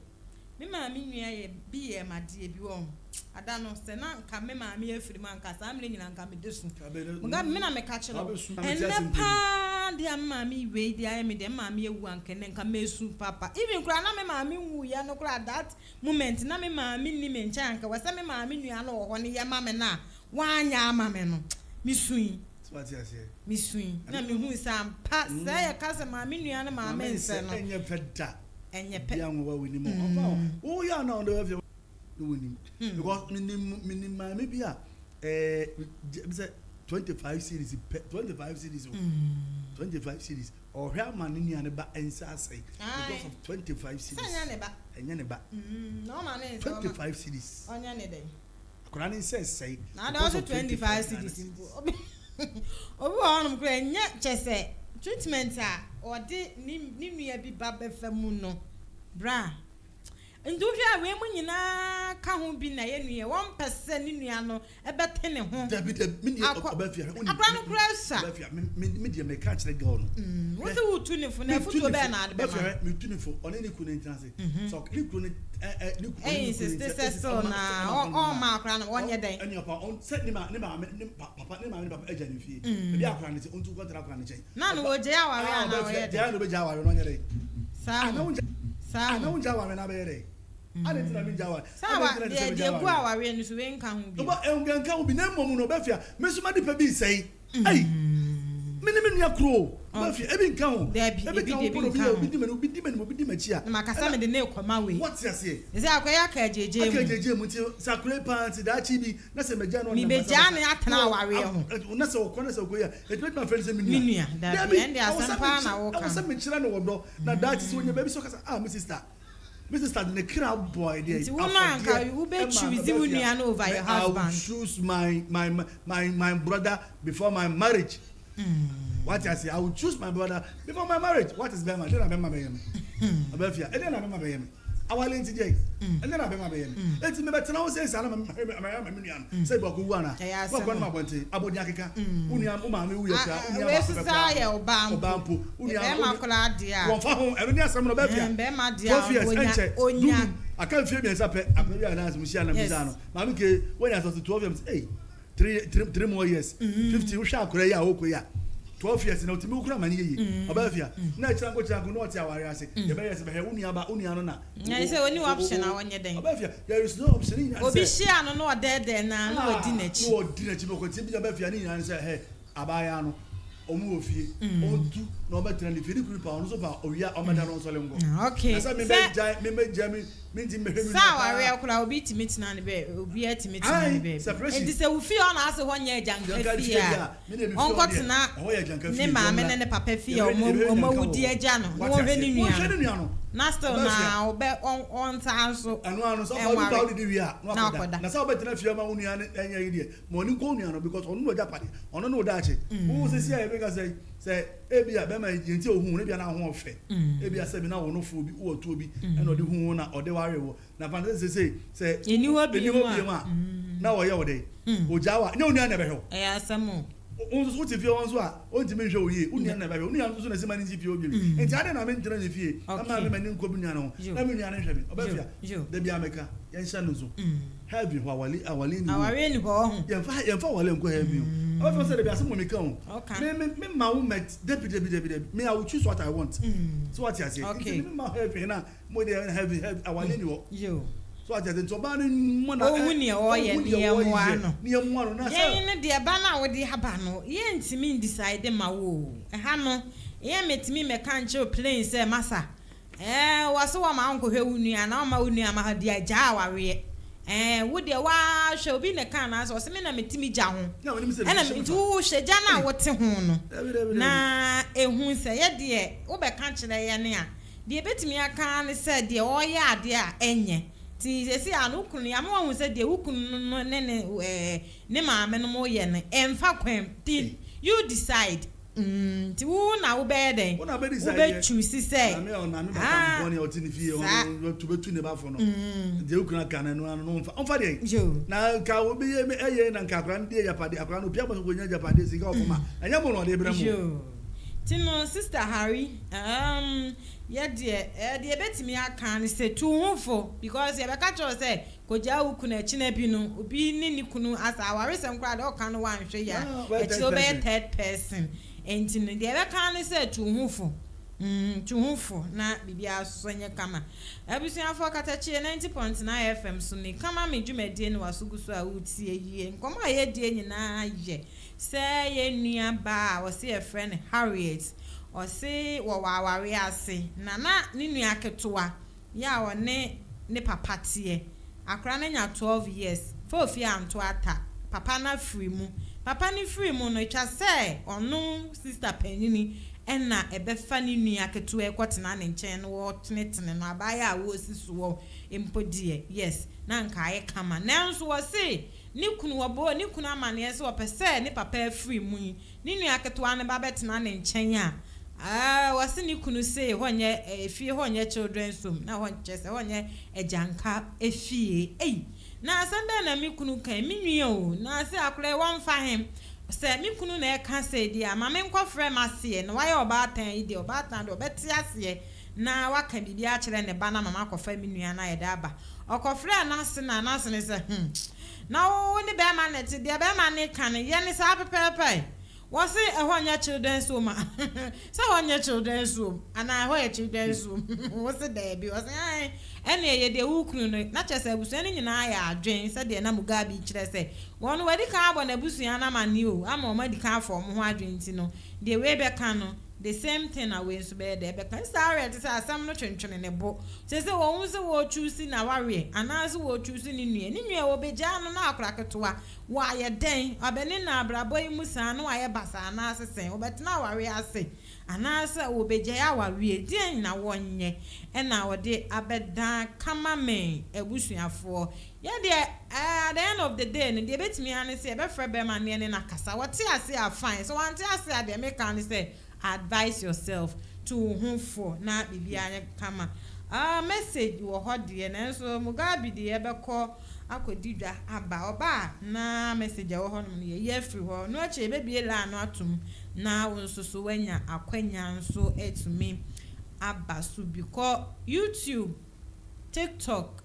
me mammy be a my dear Buon. I don't know, Senan, come, mammy, a free man, cause I'm living and come to this. Got me, I'm a catcher. And the pa, dear mammy, wait, I am the mammy one can then come soon, papa. Even grandma, mammy, we are no glad that moment. Name mammy, me and Chanka was some mammy, you know, one year mamma now. One year mamma, Miss Swing. What I say? Miss Swing. Now, me who is some pat, say a cousin, mammy, and mamma, and your pet. And your pet young well winning more. Oh, yeah, no, the of your winning. Because minimum maybe 25 series, 25 series, 25 series, or her man in Yanaba and Sassay because of 25 series. And Yanaba, no man, 25 series. On any day. Granny says, say, now also 25 series. Oh, I'm yet just say treatment or did Nimia be Babbe Famuno, bra. And do you have women can't be nae 1% in Yano, a better than home. Medium may catch the gun. What do you tune for never to Bernard? Me tune for on any couldn't transit. So you couldn't. This so now all my crown 1 year day. And your own set him out, Papa, agent fee. The Akran is on to what Akran chain. None will Jawa, Jawa, on your day. I know Jawa and Abbey. I didn't know Jawa. Sawa, we swing can be. But can be no more Bafia. Miss Madipabi say, hey, Minimum Crow. Bafia, every count. There be Macasam the nail come away. What's your say? Is that JJ Sacre Pants, that chibi, that's a Majano, Mejani at now. That's all corners of Goya. It made my friends in Minia. I was some Michelano, now that is when your baby so Mrs. Star. Mrs. Star, the crowd boy, dear. You bet choose over your husband. I will choose my brother before my marriage. What I say, I will choose my brother before my marriage. What is Bema? Then I remember him. Abafia, and then I remember him. I will into Jay, and then I remember him. It's me, but now says I'm a million. Say Bokuana. What one my bounty, Abodaka, Uniam, Umami, we are Bampu, Uniam, Coladia, every year some of Bema, dear, I can't feel me as a pet. I'm going to announce Michelle and Mizano. Mammy, when I was 12 years, 3 more years, 50 shall create Okoya. 12 years in Otimukra Mani, Abafia. Natural go to know what I say. The bears of Uniaba Uniana. I say, only option I want your day. Abafia, there is no option. Obisha, no, dead then, no dinner. No dinner, Chiboko, Abafia, and say, hey, Abayano. Omuofi ontu no better than 50 pounds over oya omadaro solongo. Okay. So me jami minti me hemi. Sawa we akura obi timiti na ne be obi atimiti na ne be. E say we fi on ase ho nya janka fia. Onko tena ne maame ne papa fia omawudi agya no. Wo hwe ni nua. Na still na obe on tanso. Anu so obi ba odi wi a no akoda. Na say obi tena fia ma nua enya yide. Mo ni ko nua no because onu no japade. Onu no dache. Wo se sia e because say ebia be ma yenti ohun ne bia na ho ofe ebia se bi na wo no fo bi wo to bi e no de hu na ode ware wo na fantasy say eni wo bi ma na wo ye wo de ojawa ne onu na be ho e asamo onzo so ti fi onzo a onti me hwe oye unu na be ho unu ya so na se mani ti fi obi enti ade na me ntena ne fie na ma me mani nko bi nua no na me nua ne hwe bi obafia de bia meka ye nhya no so heavy ho awale ni ho ye fa wale nko heavy I was saying, "There's some come. Me, my woman, deputy. Me, I will choose what I want. So what you say? Okay. Me, my heavy na, more than heavy. I want you. So I just so bad in one. Oh, we near one. Near one. Yeah, the abana with the habano. Ye ain't me decide my woo. A hammer. Ye met me me can't show plain say massa. Was so my uncle who knew and all my unia my dear Jawa we. Would your wa show be the canas or some in a metimi jam? No, and I'm too shejana what's a hono. Na a who say, dear, Oba can't lay near. Dear bet me I can't say, dear, oh, yeah, dear, enye. Tis a lookuni, I'm one who said, dear, who couldn't nema no more yen, and faquem, you decide. Ti wo na wo be den. Wo be choose say. Na me ba kan boni o ti ni fie o to betu ne ba fo no. De ukuna kan no onfa de. Na ka wo be ye na nka akra ndi yapade akra no pia bo go nya yapade sika ofoma. Anya mo no de bra mo. Tino sister Harry yeah dear betimi aka ni say tu hunfo because ye be ka cho say koja uku na chi na bi no obi ni kunu asa aware sem kra de o kan no wan hwe ya e chi obe third person enti no de be ka ni say tu hunfo na bibia so nye kama abusuafo Katakyiefm 90.9 FM so ni kama me dwumadie no wasuguso a utie yie nkomo a ye die nyina ye say ye nua ba wo se ye friend Harriet o se wo waware ase na ni nua ketewa ya wo ne papa tie akra na nya 12 years for ofia anto ata papa na free mu no twa say ono sister penini enna ebefa ni nua ketewa ekotena ne nchen no wo tenetene no abaya a wo siso wo empodie yes na nka aye kama nanso wo se ni kunu wabo ni kunu amane se wo pese ni papa free mu ni nua ketewa ne ba betena ne nchen a wo se ni kunu se honye efie honye children's home na honche se honye ejanka efie na asande na mi kunu kan mi nua o na se akure won fa hem se mi kunu na e ka se dia mama nkwa frɛ mase no wayɛ obaatan ide obaatan de obɛte ase na waka bibia kyerɛ ne ba na mama akɔfa mi nua na yɛ da ba ɔkɔfrɛ na ase ne se na wo ne bɛ ma ne te de bɛ ma ne ka ne ye ne sa pepepe wo se ehonye children's home se ehonye children's home ana ehonye children's home wo se da bi wo se ai ene ye de wukunu no na kyese abusu ne nyina ya adwen se de na mugabi kyerɛ se won wadi ka abɔ na abusu ya na mani o ama o madi ka afɔ mo ho adwen ti no de we be ka no the same thing away so be de be kan sorry to say asam no twentwene ne bo se wo se wo choose na ware ana se wo choose ni nua wo be gya no na akora ketewa wo aye den abeni na abrabo yi musa no aye basa na asesen wo betena ware ase ana se wo be gya ya ware den na wonye na wo de abeda kama me ebusuafo ye de at the end of the day no de betimi ane se be frɛ be ma ne na kasa wo te ase a fine so wan te ase a de make an say advise yourself to hunfo na bibia kama message wo hodie na so mugabi de ebekọ akodidwa aba oba na message wo ho no ye free ho no ache bebie la no atum na wonsoso wanya akwanya nso etumi aba so because YouTube, TikTok,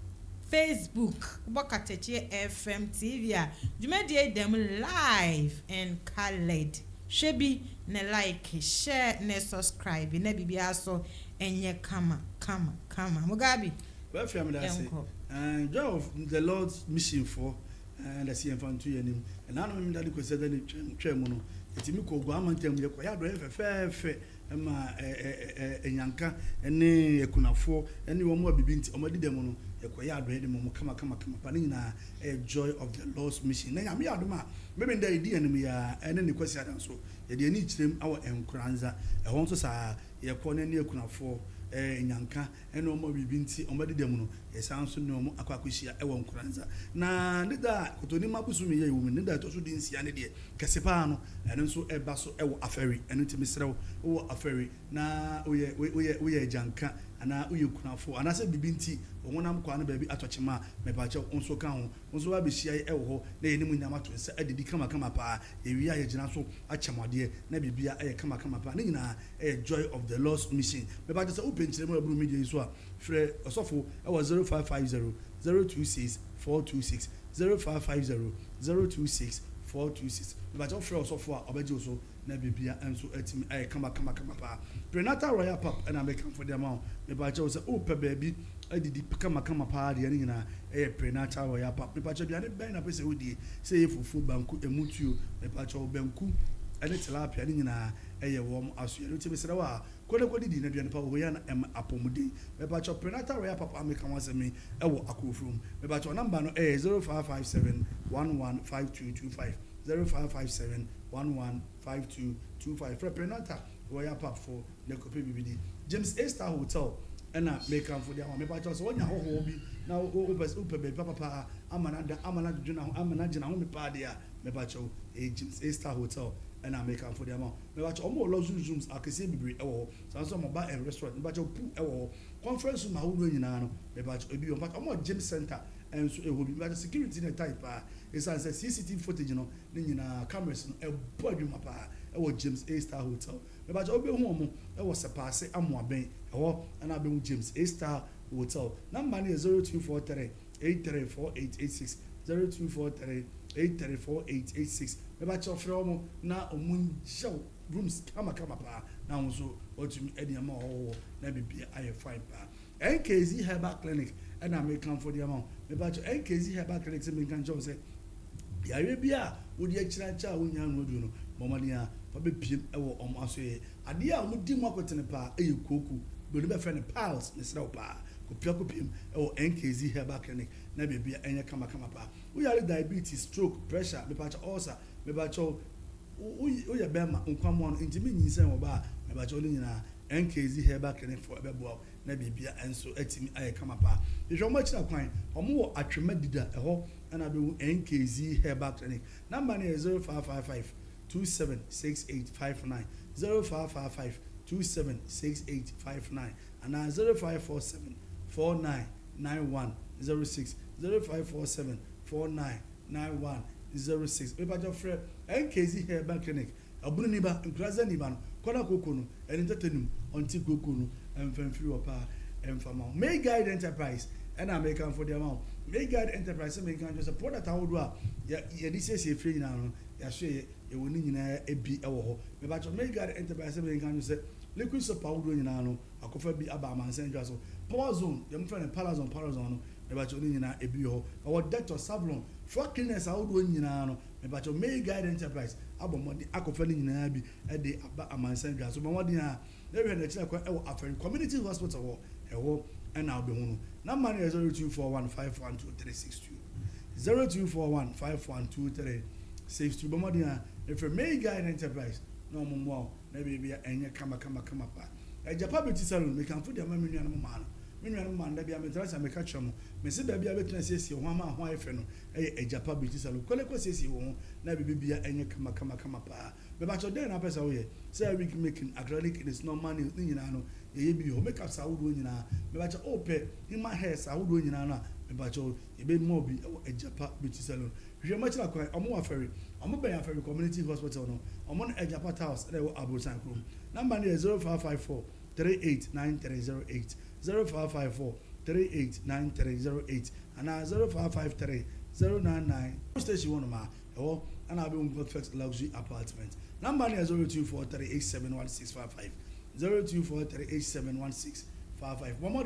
Facebook, Katakyiefm TV dwumadie dem live and colored shebi ne like share ne subscribe ne bibia so enye kama mugabi well family that say and joy of the Lord's mission for and I see him from 2 years and now me that ko say that twem no etimi ko go amantem ye ko ya do fe ma enyanka ene ekunafo ene wo mo abibi nti omadi dem no ye ya do dem mo kama pa nyina joy of the Lord's mission na nyame adoma maybe nda edi anim ya ene ne kwasi adan so ye de ani kyerem awo enkranza ehon so sa ye ko ne ekunafo enyanka ene wo mo abibi nti omadi dem no ye san so ne mo akwakohia ewo enkranza na ne da kotoni mabusu me ye wo ne da to so di nsia ne de kese pa no ene so eba so ewo aferi ene ntimi serew wo aferi na oye janka ana oye kunafo ana se bibi nti wonam kwa na baabi atochema me ba che onso ka ho onso ba be hia ewo ho na ye nimu nyama to se adidi kama pa ewia ye gina so achemode na bibia eye kama pa na nyina joy of the Lord's mission me ba se open chire mo aburu media so a frɛ osofo ewo 0550 026 426 0550 026 426 ba jo frɛ osofo a obaji so na bibia enso atimi kama pa prenatal royal pap and American for the amount me ba jo say opa baby adidi kama pa de nyina prenatal royal pap me ba jo bia ne ben na pese wodi say fufu banku emutuo me ba jo banku ene tilapia ne nyina wo aso ye timi Serwaa kodi di na duane pa wo ya na apomudi me ba jo prenatal royal pap American was me wo akofrum me ba jo number no 0557 115225 0557 115225 for prenatal royal pap for the copy BBD James A Star Hotel and make am for the one me ba jo so wonya ho bi na o be papa amana juna ho me pa dia me ba jo James A Star Hotel and I make for the amount. Me watch almost luxury rooms akese bibiri ewo so so mo ba a restaurant me watch pool ewo conference room ahodo nyina no me watch obi o watch almost gym center and so ewo bi watch security na type is as CCTV footage no ne nyina cameras no e board mapa ewo James A Star Hotel me watch obi hu omo ewo sepase amoaben ewo na be James A Star Hotel number is 0243 834886 0243 834886 eba chofre omo na omunja rooms kama pa na wonso otumi ediama owo na bibia aye fine pa NKZ Herbal Clinic and I make come for the amount eba cho NKZ Herbal Clinic se menkan jo se yare bia wodi akira cha wonya no du no momania fa be piem ewo omo aso ye ade a omudi mu akotene pa eye koku be no be friend pals ne sra pa kopia piem ewo NKZ Herbal Clinic na bibia enye kama pa we are diabetes stroke pressure me pa cha ulcer me ba cho o ya bema nkwamo no ntimi nyinsen wo ba me ba cho ni nyina NKZ Herbal Clinic for ebebo na bibia enso atimi aye kama pa ehwo mo kira kwan omo wo atwema dida eho na be NKZ Herbal Clinic number is 0555 276859 0555 276859 and 0547 499106 0547 499106 paper jo frɛ NKZ Herbal Clinic abunu niba nkraza niba no kona koko no entertainum onti koko no emfamfiri opa emfama May Guide Enterprise and American for the amount May Guide Enterprise American just support that how do ya this is a free now ya hwe e woni nyina ebi ewo ho me ba May Guide Enterprise American just say liquid soap powder nyina no akofa bi aba amansan dwa so power zone dem friend palazon no me ba choni nyina ebi ho our doctor sablon for cleaners awdo nyina no me ba cho May Guide Enterprise abomodi akofa ni nyina bi e de aba amansan dwa so bomodi a na we na kira kwa e Afia community hospital ho e ho e na obe hu no number is 0241512362 0241512362 bomodi a if May Guide Enterprise no mo na bibia enye kama pa ejapa beti salon me kan fu de amanu anu ma no menuanu ma nda bia me trasa me ka kyerem me se ba bia betuna siesie ho ama ho ayefe no ejapa beti salon kole ko siesie ho na bibia enye kama pa me ba cho den na pesa wo ye say we making acrylic it is no money ni nyina no ye bi ho make up sa wo nyina me ba cho ope in my hair sa wo nyina no me ba cho ye be mo bi ejapa beti salon hwe ma kira kwa omo aferi omo ben Afia community hospital no omo no ejapa house na wo abosan krom number is 0554 389308 0554 389308 and 0553 099 station one ma and I'll be perfect luxury apartment number is 0243871655 0243871655 one more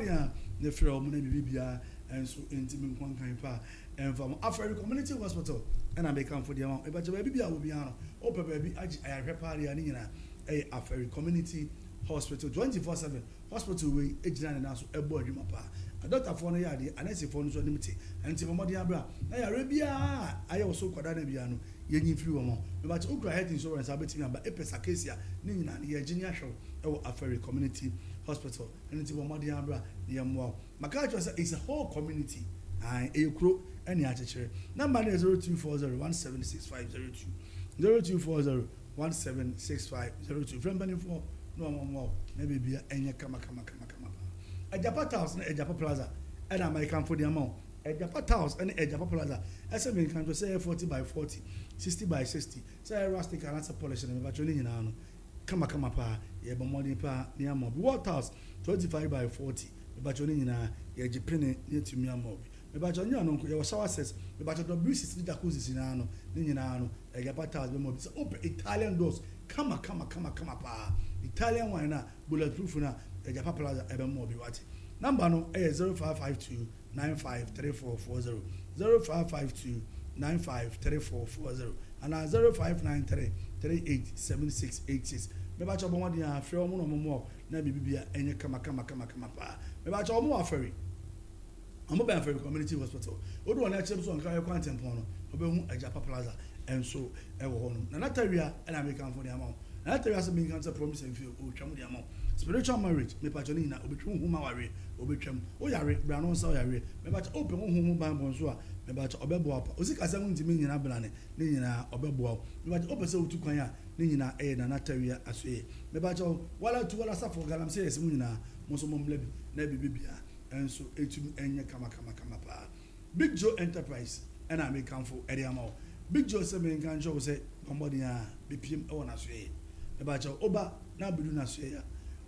the film na bibia and so intimate one kind pa and from Afia community hospital and I may come for the amount but bibia will be on o baby I repair ya ni na Afia community hospital 24/7 hospital we ejina na so ebo adwuma pa a doctor for no yade anesi for no so limit anti momodi abra na ya rebia aye so kwada na bia no ye nyifiri wo mo me ba ukra health insurance abetimi aba epesa case ya ni nyina ye ginia show ewo Afia community hospital anti momodi abra ye mo maka cho say it's a whole community ekro any achechere number is 0240176502 0240176502 from Benifo no more maybe be enye kama ejapa house na ejapa plaza and American for the amount ejapa house and ejapa plaza as American to say 40x40 60x60 say rustic and answer polish and me batoni nyina no kama pa ye bomodi pa near mob water house 25x40 me batoni nyina ye jipene near to me mob me batoni no ye shower sets me batoni WC jacuzzi nyina no nyina no ejapa house be mob so open Italian doors kama pa Italian wine na bulletproof na ejapa plaza ebe mo bi wati number no 0552 953440 0552 953440 and 0593 387686 me ba cho bomo dia afre omo no mo na bibia enye kama pa me ba cho omo aferi omo ba aferi community hospital odu wona chem so nka kwantempon no obehu ejapa plaza enso ewo ho no na natawia na American for the amount na tell us me cancer promise and feel o twam dia ma spiritual marriage me pa choni na obetwu hu ma ware obetwam o yare bra no nsa o yare me ba open hu hu ban bon so a me ba obebo apa o sika se ntimi nyina blane ne nyina obebo me ba opese otu kwan a ne nyina na natawia asoe me ba wala tu wala safo galam se yes mu nyina mo so mo mlebi na bibia enso etum enye kama pa Big Joe Enterprise and I make come for Ediamo. Big Joe se me kan show say somebody BPM e wona so e ba Obaa na bidu na so ya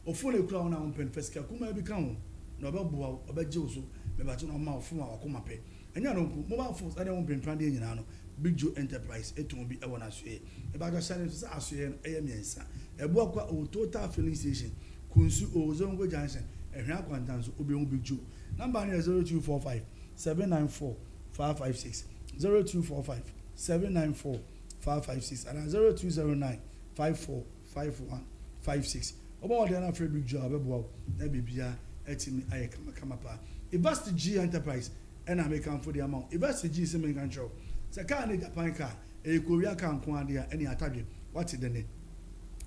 ofone kura wona pen fesika kuma bi kan ho na obeboa obeje so me ba no ma ofo akoma pe enya no nku mobile phones ade won pen plan de nyina no Big Joe Enterprise etum bi e wona so e ba jo shane so aso e e miensa e bo akwa o total filling station kunsu ozongo junction ehwe akwantan so obi Big Joe number 0245 794 556 0245 794 556 and 0209 545156. About the other Big Joe Abebo, Nebibia, Etimi, Ayakama pa. Invest G Enterprise, and I make come for the amount. Invest G Semen control. Sakani Japanka, a Korea can Kwandia, any attack. What's it then?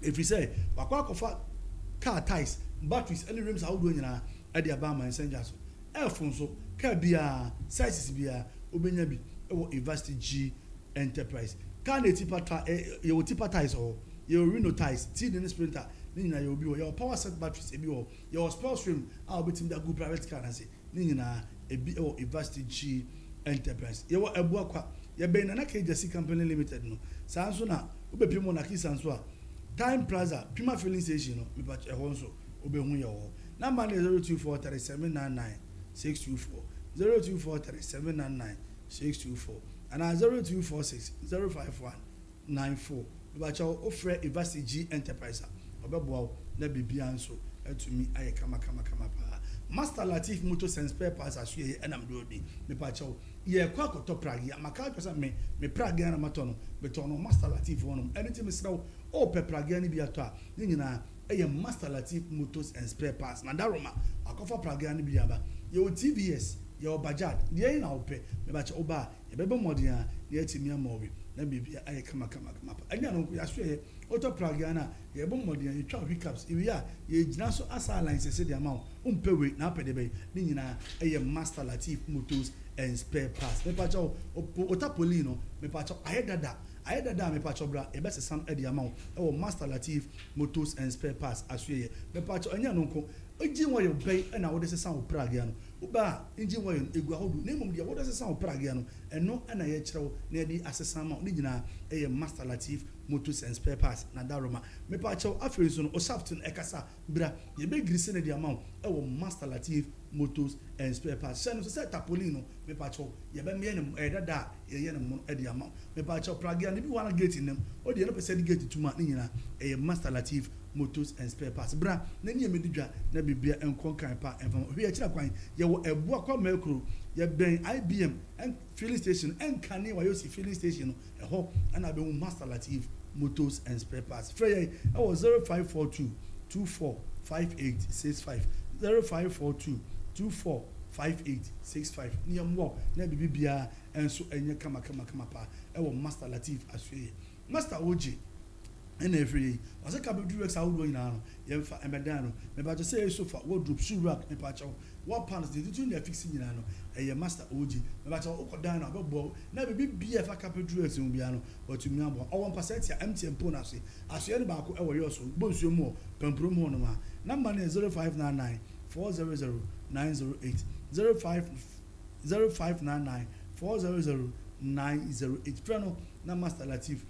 If you say, Wakwakofa car ties, batteries, any rims out doing at the Obama and Sensational. Alfonso, Kabia, Sizes Bia, Ubenyabi, or Invest G Enterprise. Can a tipper your tipper ties or your Reno ties, tea in the sprinter, Nina, you'll be your power set batteries, your sports stream, I'll be in that good private car and say, Nina, a BO Invest G Enterprise. You are a worker, you're being an Jesse Company Limited. No, Sansona, Ube Pimonaki Sansua, Time Plaza, Prima Filling Station, but a honso, Ube Huyo. Number 0243 799 624 0243 799 624 and 0246 051 94. But your offer Invest G Enterprise. Obebo na bibia nso atumi aye kama pa. Master Latif Motors and Spare Parts asue enam do bi. Me pa chawo ye kwa koto Prague ya maka pesa me Prague na matono betono Master Latif wonom. Anything me sraw o pe Prague ni bi ato a ni nyina eye Master Latif Motors and Spare Parts na daroma akofa Prague ni bi aba. Ye TVS ye Bajaj ye na ope me ba cha Obaa ye bebe modern a ye atimi amawi na bibia aye kama pa. Anya no ya sue auto Prague na ye bom modern ye twa hiccups iwi a ye gina so asa lines se de amount umpewe na apede be ni nyina eye Master Latif Motors and Spare Parts. Me pa cha otapoli no me pa cha ayedada me pa cha bra e be se san e de amount e wo Master Latif Motors and Spare Parts asue me pa cha anya no nko oji wo yo be na wo de se san wo Prague no Obaa inji wo yo egu ahodu na mum de wo de se san wo Prague no eno na ye kirewo na ye di asesa ma ni nyina eye Master Latif Motors and Spare Parts na daroma me pa cha Afia so no o shaft no ekasa bra ye be grise na de amount e wo Master Latif Motors and Spare Parts shano so se tapoli no me pa cha ye be me ne dada ye ne mo e de amount me pa cha Prague ni bi wana gate nem o de no pese di gate tuma ni nyina eye Master Latif Motors and Spare Parts bra na ni emedidwa na bibia enkon kan pa enfam hwe ye kira kwan ye wo ebu akwa makro ye ben IBM and filling station and kane wa yo si filling station e ho ana be Master Latif Motors and Spare Parts frey e was 0542 245865 0542 245865 ni amwo na bibia enso enye kama pa e wo Master Latif asue Master OG and every was a couple of directs out going on. Yemfa Emedano, me ba to say sofa, wardrobe, shoe rack, and patch out. What pants did you fixing in ano? A Master OG, me ba to Okadana, Bobo, never be BF a couple of directs in Biano, or to me, or 1% empty and ponasi. As you about our yoso, both you more, Pempromonoma. Number 0599 400 908 0599 400 908. Freno, na Master Latif.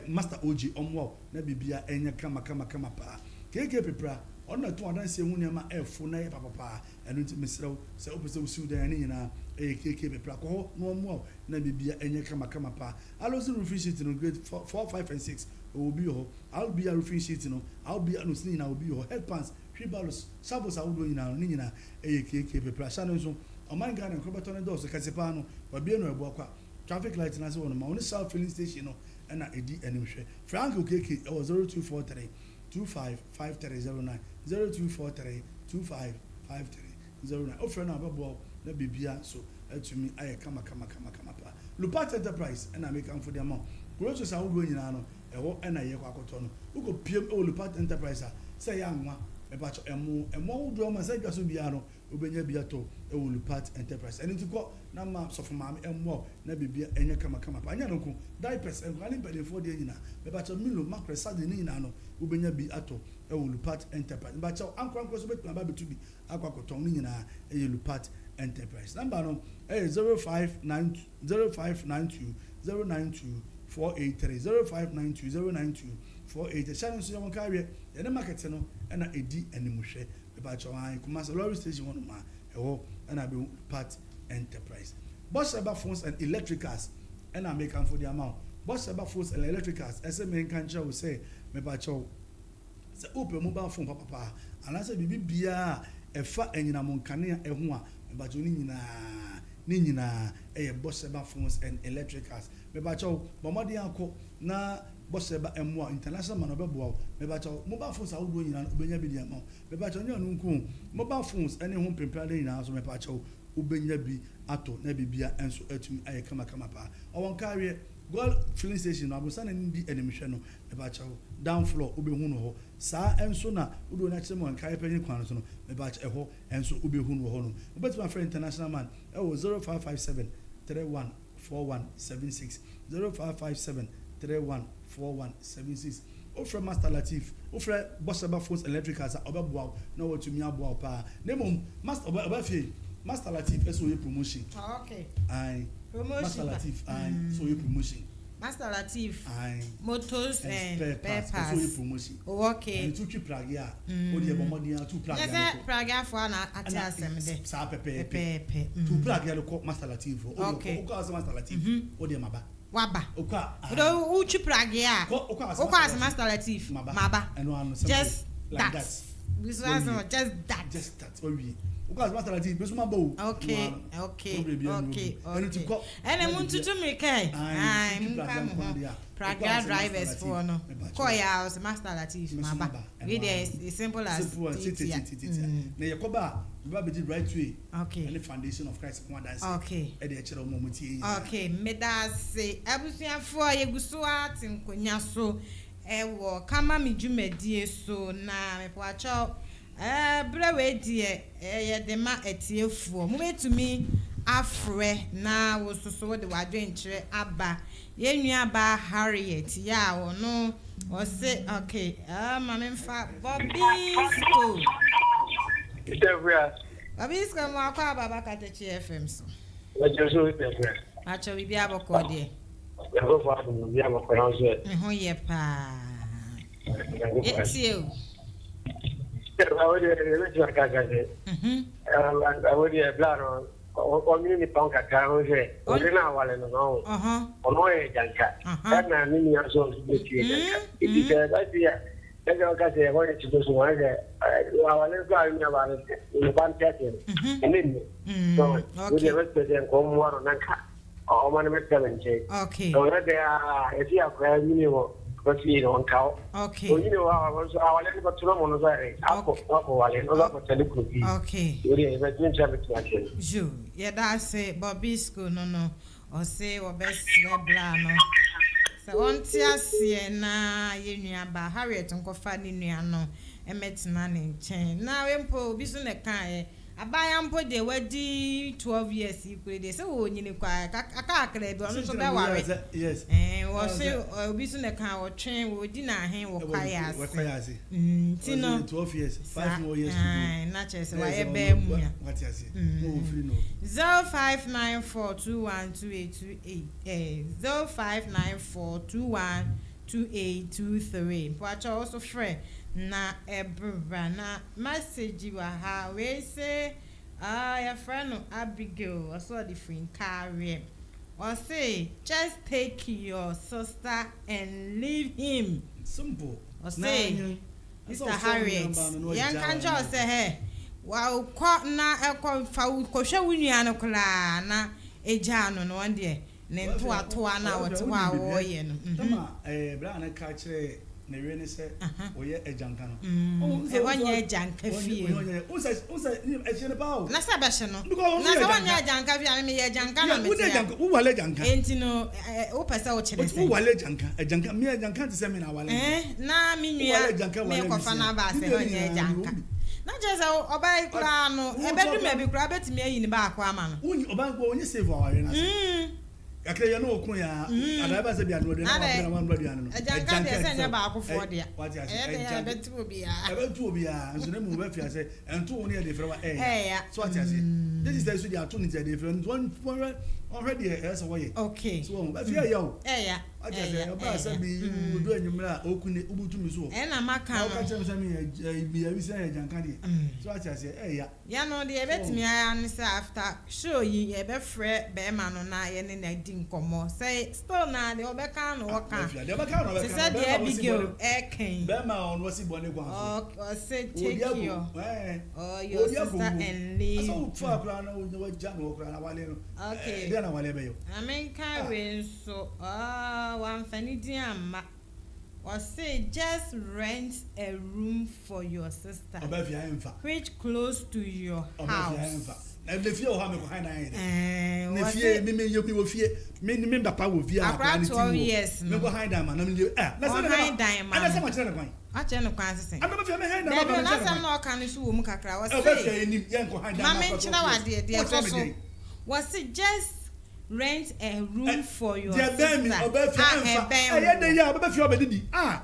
Master OG omwo na bibia enya kama pa keke pepra ona to adan se hunya ma efo na papa enu nti mesrew se opese usu dan ni nyina keke pepra ko no omwo na bibia enya kama pa alozi roofing sheet no grade 4 5 and 6 obi ho I'll be a roofing sheet no I'll be no sini na obi ho head pants tribalos sabos awdo nyina ni nyina keke pepra sha no so oman Ghan and Krobeton do so kasepa no obi no ebu akwa traffic light na se wono ma oni south filling station no and edi enimhwe Frank Okeke was 0243 255309 0243 255309 offer na babo na bibia so atumi aye kama pa Lupat Enterprise and I make am for the amount groceries are go nyina no ewo na ye kwa akoto no uko piem e Olupat Enterprise say ya nwa me ba cho emo do ma say dwa so bia no obenya bia to e Olupat Enterprise eni tiko na ma so for Mame emo na bibia enye kama pa anya no ko diapers en kwani pedefo de nyina me ba cho milo makresa de nyina no obenya bi ato e Olupat Enterprise ba cho ankwa so betuma ba betu bi akwa koton nyina e Olupat Enterprise number no 0592 092 483 0592 092 483 channel so yon carry e na market no na edi animuhwe be ba cho an kuma so lorry station one ma e ho na be Olupat Enterprise Bosch Serwaa phones and electricals and American for the amount Bosch Serwaa phones and electricals as a main country will say me ba cho se open mobile phone papa and say bibi bia e fa enyina monkane e ho a me ba cho ni nyina e Bosch Serwaa phones and electricals me ba cho bomodi anko na Bosch Serwaa emo international man obebo me ba cho mobile phones awodo nyina obenya bi dia ma me ba cho nyanu nku mobile phones ene ho pempade nyina so me ba cho obenya bi ato na bibia enso atumi aye kama pa owon carry gold filling station no abusa na ndi animhwe no me ba cha down floor obehu no ho saa enso na udo na kire mo nkai panyi kwan so no me ba cha eho enso obehu no ho no obetima for international man e wo 0557 314176 0557 314176 ofre Master Latif ofre Bosch Serwaa phones electricals obeboa na watumi aboa pa nemom Master Afia Master Latif so your promotion. Okay. Aye. Promotion. Master Latif so your promotion. Master Latif. Aye. Motors and spare parts. So your promotion. Okay. And two Prague ya. O de bomodi ya two Prague. Yes, Prague for na atiasem de. Sa pepe. Two Prague ya ko Master Latif. Okay. O ko as Master Latif. O de maba. Waba. Okwa. Odo uchi Prague ya. Okwa as Master Latif. Maba. Just like that. Just that. Just that. Because Master Latif be suma bo. Okay. And muntutu mrikai. Praga drivers for no. Call ya as Master Latif maba. It is simple as na yakoba you ba be right way. Okay. And the foundation of Christ one dance. Okay. E dey chere mo mutie. Okay, me da say abusuafo yeguso atin konya so ewo kama mi dwumadie so na me po acho brewe die ye de ma etiefuo mo betumi afre na wo soso de wadwenkyere aba ye nua ba Harriet ya wo no o say okay mama mfa Bobisco Serwaa Bobisco mo akwa baba Katakyiefm so wajoso Serwaa acho bibi aboko de go for am bibi aboko na so ho ye pa etio Serwaa we le jorka gaje I would be blaro o ni panka ka o je o na wale no no o no e janka na ni ya so be ti janka it is that dia ega ka se ho ni chido so wa je wa wale ko a ni ba ni ban tete ni so we the represent ko mo ro nanka o man me talenje okay so na dia e ti akwa ni wo ko ti no nka okay so you know wa wale ko tuno mo no zare ako wale no za ko tele ko bi okay we the represent to jo yeah that say Bobisco no o say wo best bla no so on ti ase na ye nua ba Harriet nkofa ni nua no emetina ne nchen na we mpo obi so ne kan abaya mpo de wadi 12 years ikure de se wo nyini kwa aka akra bi ono so be ware yes wo se obi so ne kan wo twen wo di na hen wo kwaya ase ti no 12 years 5 more years to go na chese wa ye be mu ya what you say no free no 0594212828 0594212823 poacha also free na ebra na message wa ha we say your friend Abigail also the friend carry or say just take your sister and leave him simple or say Mr. Harriet yan kan jo say hey wa ko na ekọ fa ko hwe wunua no kla na eja no no wande ne nto ato na wote wa wo ye no tama bra na ka kire na we say oye ejanka no e wanya ejanka fie unsa e chene bawo na sa be hye no na sa wanya ejanka fie me ye ejanka na me wo ejanka wo wale ejanka enti no wo pesa wo chene se wo wale ejanka me ejanka te se me na wale na me nua me kofa na ba se wanya ejanka na jeza Obaa ikura no ebedu me bi kura betimi ayi ni ba akwa ama no woni Obaa ko woni save aware na se akre ya no okun ya adaba se bia no de na wa mra bia no ejanka de se nya ba akofo de what ya ejanka betu obi ya nso na mu ba fi ase ento woni e de frɛ wa so what ya say this is the so dia to ni de frɛ one already esa wo ye okay so ba fi ya o ya what ya say Obaa se bi do anyumra okun ubutumi so na maka no ka chem se me bi ya bi se ejanka de so what ya say ya no de ebetimi aya ne se after show yi e be frɛ be ma no na ye ne na di nkomo say still na de obeka no woka de obeka no obeka say de bigel eken be ma on wasi bone kwa oh say take your your sister and leave so for akra na wo ja no okra na wale no okay de na wale be yo amenka we so one fanidi amma or say just rent a room for your sister Obafia emfa which close to your house Obafia emfa na le fie o ha me ko han na yin na fie me yo mi wo fie me papa wo fie akra ni ti me ko han da ma na me na se na se ma kire na kwan a kire na kwan sese ana Obafia me han da ma na se na o kan so wo mu kakra was say Obafia enim ye ko han da ma Mame kire wa de so was say just rent a room for your sister. Obafia de ya Obafia obedidi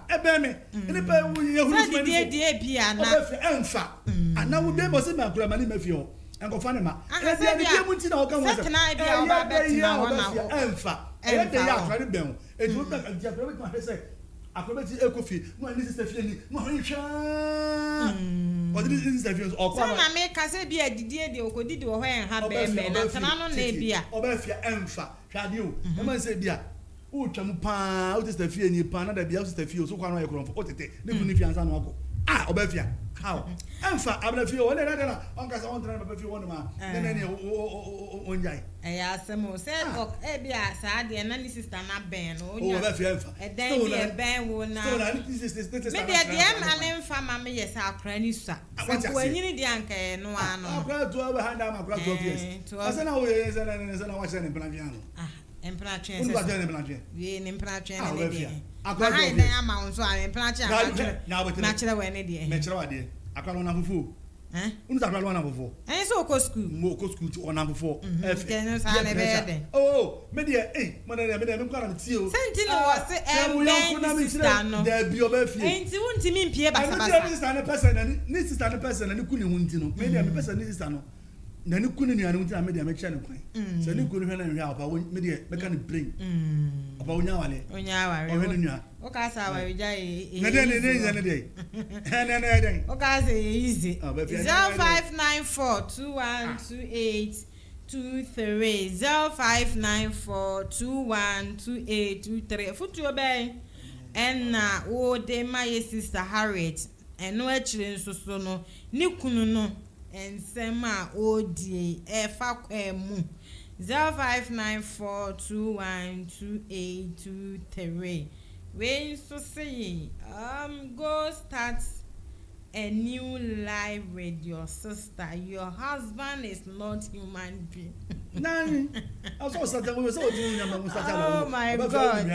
ebe me ni pe wo ye huru so de bia na Obafia emfa ana wo de mo se ma kura ma ni mafia o enko fa ne ma e de mu ti na o kan wo se na bia o ba betina wo na emfa e de ya akra ni ben e ju ta dia akra be ma se akra be ti ekofi no ni sister fie ni no hwan hwa o di sister fie o kwa na me ka se bia didie de okodidi wo hwan ha be me na tana no na bia Obafia emfa hwade o e ma se bia o twam pa o sister fie ni pa na da bia o sister fie so kwa no ye kronfo o tete ne ku ni fie ansa no ako Obafia how emfa Obafia o le na onka sa on tran Obafia won ma ne onjai ya asemo se e bia sa de na ni sister na ben no onya Obafia emfa e den bia ben wo na so na ni sister me de ma ne mfa Mame yes akra ni sa ko anyini de anka no ano akra to ba handa ma akra 12 years asa na wo ye na wa chene plan piano empra twen se we ni empra twen ne de akra do na ama won so a empra twen na kire we ne de me kire wa de akra no na fufu unu sa akra no na fufu so ko school ti ona fufu ke no sa ne be de me de me kwa na ti o senti no wo se ben sister no da bi Obafia enti wonti mi mpie basa ni sister ne person ni kuni hunti no me de me person ni sister no na ni kunu nuanu ntina me de me kire ne kwan se ni kunu hwe na hwe apa me de me ka ne brain apa onya wale o hwe nua o ka sa wa ja e na de ne de o ka sa easy 0594212823 futu obey enna wo de my sister Harriet eno akire nsoso no ni kunu no ensema odi efa kwemu 0594212823 we so say go start a new life with your sister. Your husband is not human being. Nani? I saw something we saw you nyama start oh my god.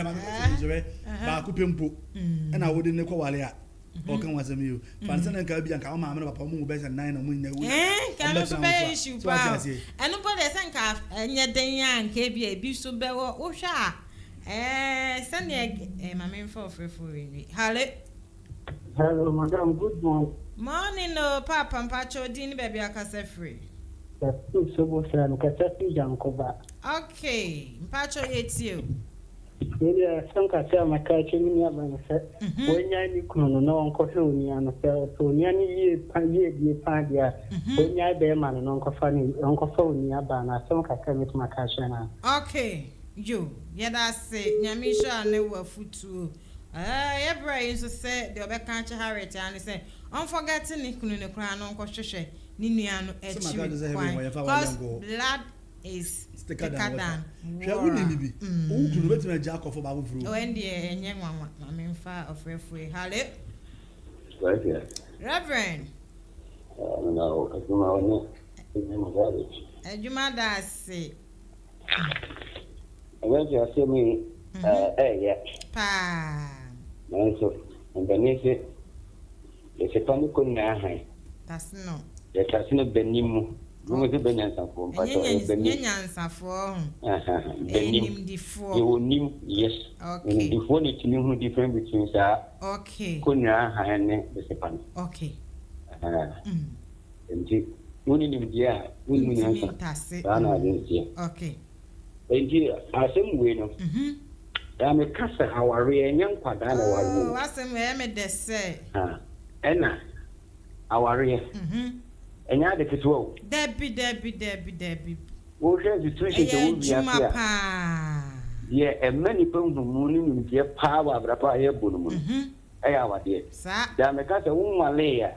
Ba ku pempo na wo de ne ko wale a o kan wasam you fansa na nka bia nka o ma me papa mu be 9 na mu na wu kan no so be issue pa enu po de senka enye den ya nka bia bi so be wo hwa sane Mame for we hello madam, good morning. Morning no papa mpacho din baby akase free so bo fran Katakyiefm jankoba okay mpacho yetio yeah sanka se amaka chini aban se wonya ni kunu no onko hwe onia no se onia ni ye pa dia wonya be ma no onko fa onia ba na sanka ka mit makasha na okay yo yeda se nyamisha ne wafutu your brain so say the obeka nche Harriet and say unforgetting ni kunu ne kra no nko hwehwe ni nua no echi cause blood is thicker than. Hwɛ wo ni bibi. Wo kunu betime jack of ba wo furu. Wendy enye nwanwa Mame mfa ofrefue. Hale. Right here. Reverend. No, I don't know. Ejuma da se. I went to see me. Yeah. Pa. So, and beneath it, it's a panic on my high. That's no. The casino Benimu. You will be Benyansa for Benyansa for Benim before. You will name, yes. Okay. Before the two difference between Sir. Okay. Kunya and the Sepan. Okay. And winning in the air, winning okay. And dear, I same way. I'm a cassa, our young Padana. Oh, what's the name they say? Anna, our rear. And now the control. Debbie. What is the situation? Yeah, and many pounds of moon with your power of Rapaya Bunum. I dear. Damn a cassa, woman layer.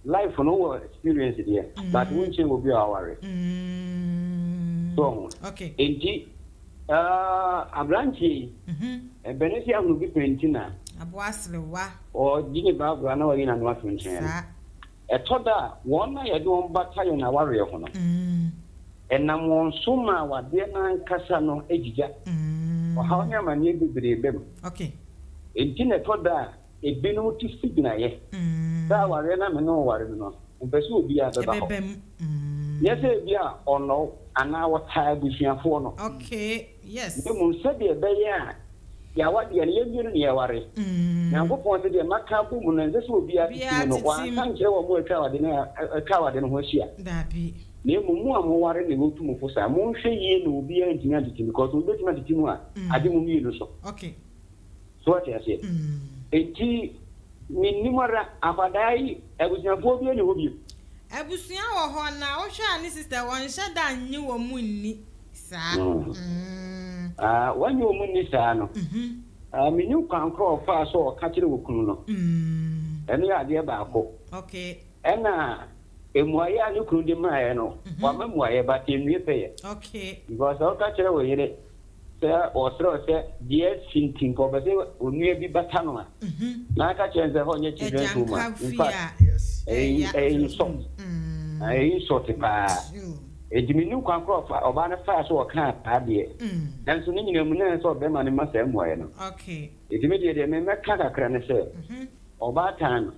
Life for no experience here, but winter will be our so okay. Indeed, a branch, and Benetia will be paintina. A boaslewa Or Ginny Barbara in and what winter. A toda, one night I don't battalion a warrior. And I'm one summa what dear man Cassano Edja. Or how near near the okay. Indeed, a toda, a benuti signal. That was then no worry, no. And pursue be at the yes, be or no, and our time with your phone. Okay, yes. The moon said the bay, yeah, what the young year worry. Now, what wanted the macabre moon, and this will be a one time more coward than was here. That be near more worry than go to Mufosa. Moon Shay will be an engineer because we don't make it. I didn't mean so. Okay. So what I say, a Minimara Afadai, I was your phobia, you will be. Ebusia wo ho na wo hwa ani sister won hye da nyi wo munni sa when you munni sa no me new kan crawl fa so ka kire wo kunu no eno ya de ba ko okay ena emuaye ani kunu de maaye no wa memuaye ba te nwie pe okay because o ka kire wo yire se o sro se die sintin ko ba se onwie bi bata no na ka kire se ho nye children home in fact yes so pa ediminu kwa kwa oba na fa so ka pa de dan so ni nyina mu na so be ma ne masa muaye no okay edimedi de me ka kakra ne se oba tan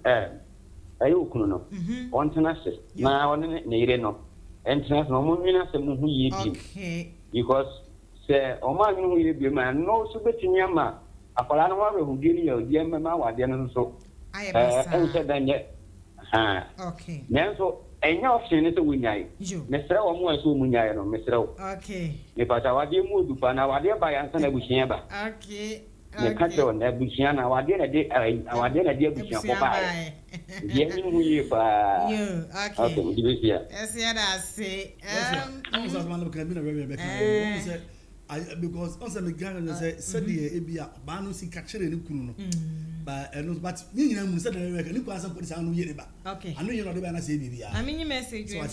ayo kunu no on tena se na on ne ire no entrance no mo nwina se mu hu ye bi okay because se o ma nwu ire bi ma no so betimi ama akola no wa hu di ni ya odi ma wa de no so ense danye okay nanso enya option ne so wunyai mesra wo mo aso munyai no mesra wo okay me pata wade mu du pa na wade ba yansa na buhia ba okay me kacho na buhia na wade na de wade na de buhia ko ba ye ni hu ye ba okay dibisia yes ya da say I was man look at me na very because on some Ghan said the ebia ba no si ka kire ni kunu no ba eno but ni nyina mu said na ni kwa san police anu ye ba okay anu ye no de ba na say bibia I mean message or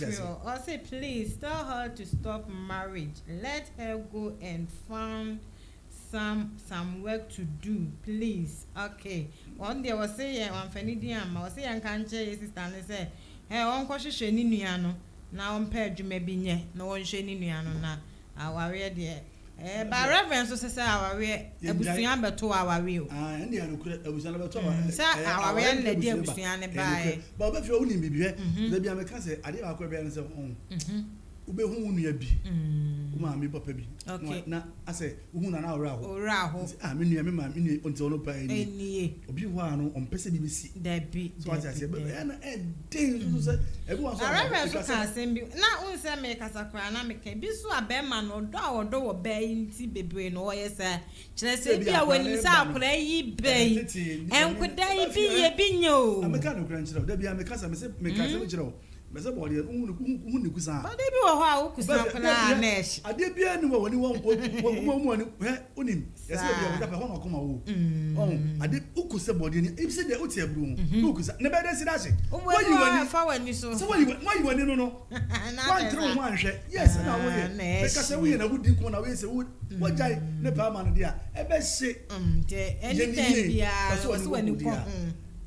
say please tell her to stop marriage, let her go and find some work to do, please. Okay, one day was say one funny diam was say an can't sister and say hey on kwahwehwe ni nua no na on pa adwuma bi nye na won hwe ni nua no na aware de ba reverence so say aware abusuan beto aware o ene ya no kure abusuan beto say aware na de abusuan ne bae ba ba fi o ni bibi da bia me ka say ade ba ko bia ne say ube hu nua bi kuma mi papa bi na ase hu na ora ho me nua me ma me ni onti ono pa ni obi hu anu on pese bi si da bi so ati ase na den so say ebi wan so reverence ka sembi na unse me kasakra na me ka bi so abema no do wo ba nti bebre no wo yesa kire se bi a wani sa akora yi bei enkoda yi bi ye bi nyo ameka no kran kire da bia me kasa me se me kasa me kire me say body hu ni kusa body bi wo ho a wo kusa kona na eshi ade bia ni wo ni wo ni he onim yes be bia wo da pe ho na koma wo ade ukusa body ni e say de o tie bru no kusa ne be de si da she why you wani fa wani so why you wani no one through one hwe yes na wo ye because say we na wudi ko na we say wo jai ne pa ma no dia e be she de anytime bia so wani ko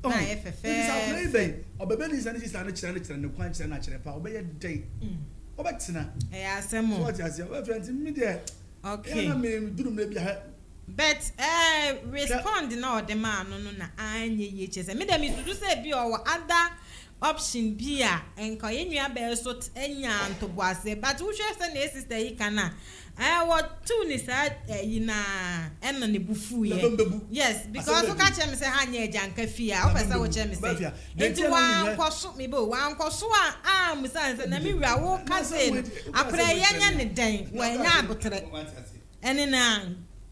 na efefe so play obebe ni sane sister na kire ne kwan kire na kire pa obeye dey obetina asemo so what you say we friend me there okay na me duru me bia but respond na the man no na anye ye chese me dem isudu say bi o other option bia enko yenua be so enya ntoboase but wo hwe say na sister yi kana what two ni sa yi na enna ne bufu ye yes because so catch me say ha nya ejanka fia o pesa wo che me say enti wan koso me bo wan koso a am say na me wura wo ka say apre yenya ne den wan nya abotre ene na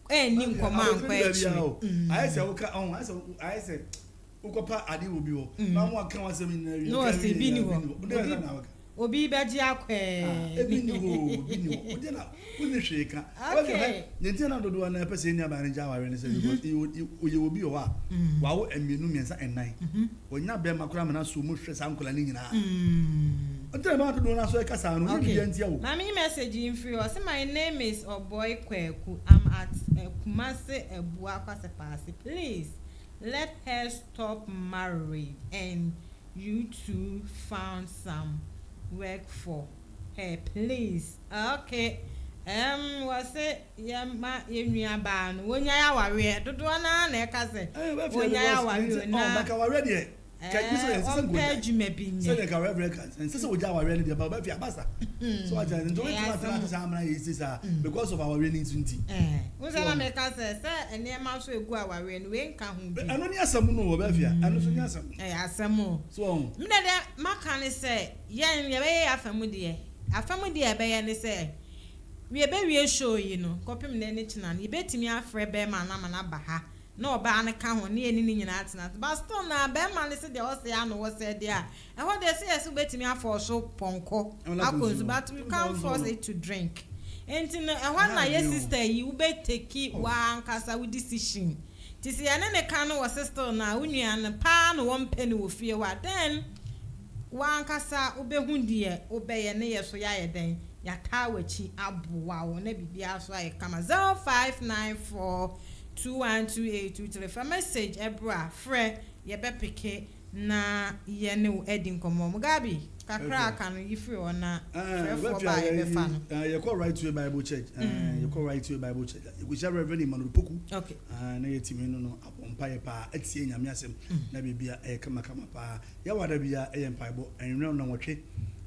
ni nkoma nkwa echi I say wo ka I say ukopa ade obi ho na mo aka wasem na wi no se bi ni ho obi beji akwa ebi ni ho odi na uni hweka okay nti na dodo na pese ni aba ne ja ware ne se because oye obi ho a wa wo amienu miensa ennan onya be makura me na so mu hwe sankola ni nyina otre ma dodo na so e kasa no ni bi ntia wo na me message in free o say my name is Oboy Kweku I'm at Kumase Ebua Kwase Pasi please let her stop marrying and you two found some work for her please okay was it ma yenua ba no wonya ya ware dodo na e ka se wonya ya ware na baka ware de kai so yen se goja juma bi nye se ka ware kan se woja ware ne de ba ba fi abasa so aja ndo we tuma sa amra yi sisa because of our raining 20 wo se na me ka se ene ma so egu aware no we nka ho bi eno ni asam no wo ba fi eno so ni asam asam so me de maka ne se yen ye be ye afamu de be ye ne se we be we show you no kopim na ne china ne betimi afre be ma na ba ha na Obaa ne ka ho ne eni ni nyina atena but still na be ma ne se de o se ano wo se de a e ho de se yes betimi afo so ponko akonsu but we can't force it to drink enti no e ho na ye sister yi wo be take wa nkasa with decision ti se ene ne ka no wo sister na unua ne pa no wo mpeni wo fie wa then wa nkasa wo be hu de wo be ye ne ye so ya ye den ya ka wachi abuwa wo na bibia so aye kama 0594 212823 for message ebra frɛ ye be peke na ye ne wo edi nkomo Mugabi kakra aka no yifri ona frɛ ba ye be fa no you call right to a Bible church you call right to a Bible church you share reverend Emmanuel Poku okay na ye timi no apompa ye pa atie nyame asem na bibia e kama pa ya wada bia e empaibo enwere na wotwe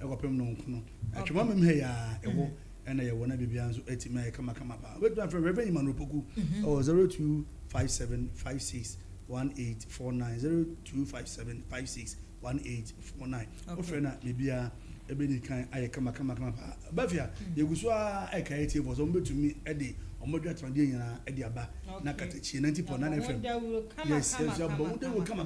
e kopem no nkono atwema mem he ya ewo ena ye wona bibia nso atimi e kama pa we do reverend Emmanuel Poku 0257561849 0257561849 ofrena bibia ebeni kan aye kama pa bafia yeguso a e kai tie for so mbetumi e de omodwa trade nyina e de aba na Katakyiefm 90.9 FM yes ya bo de wo kama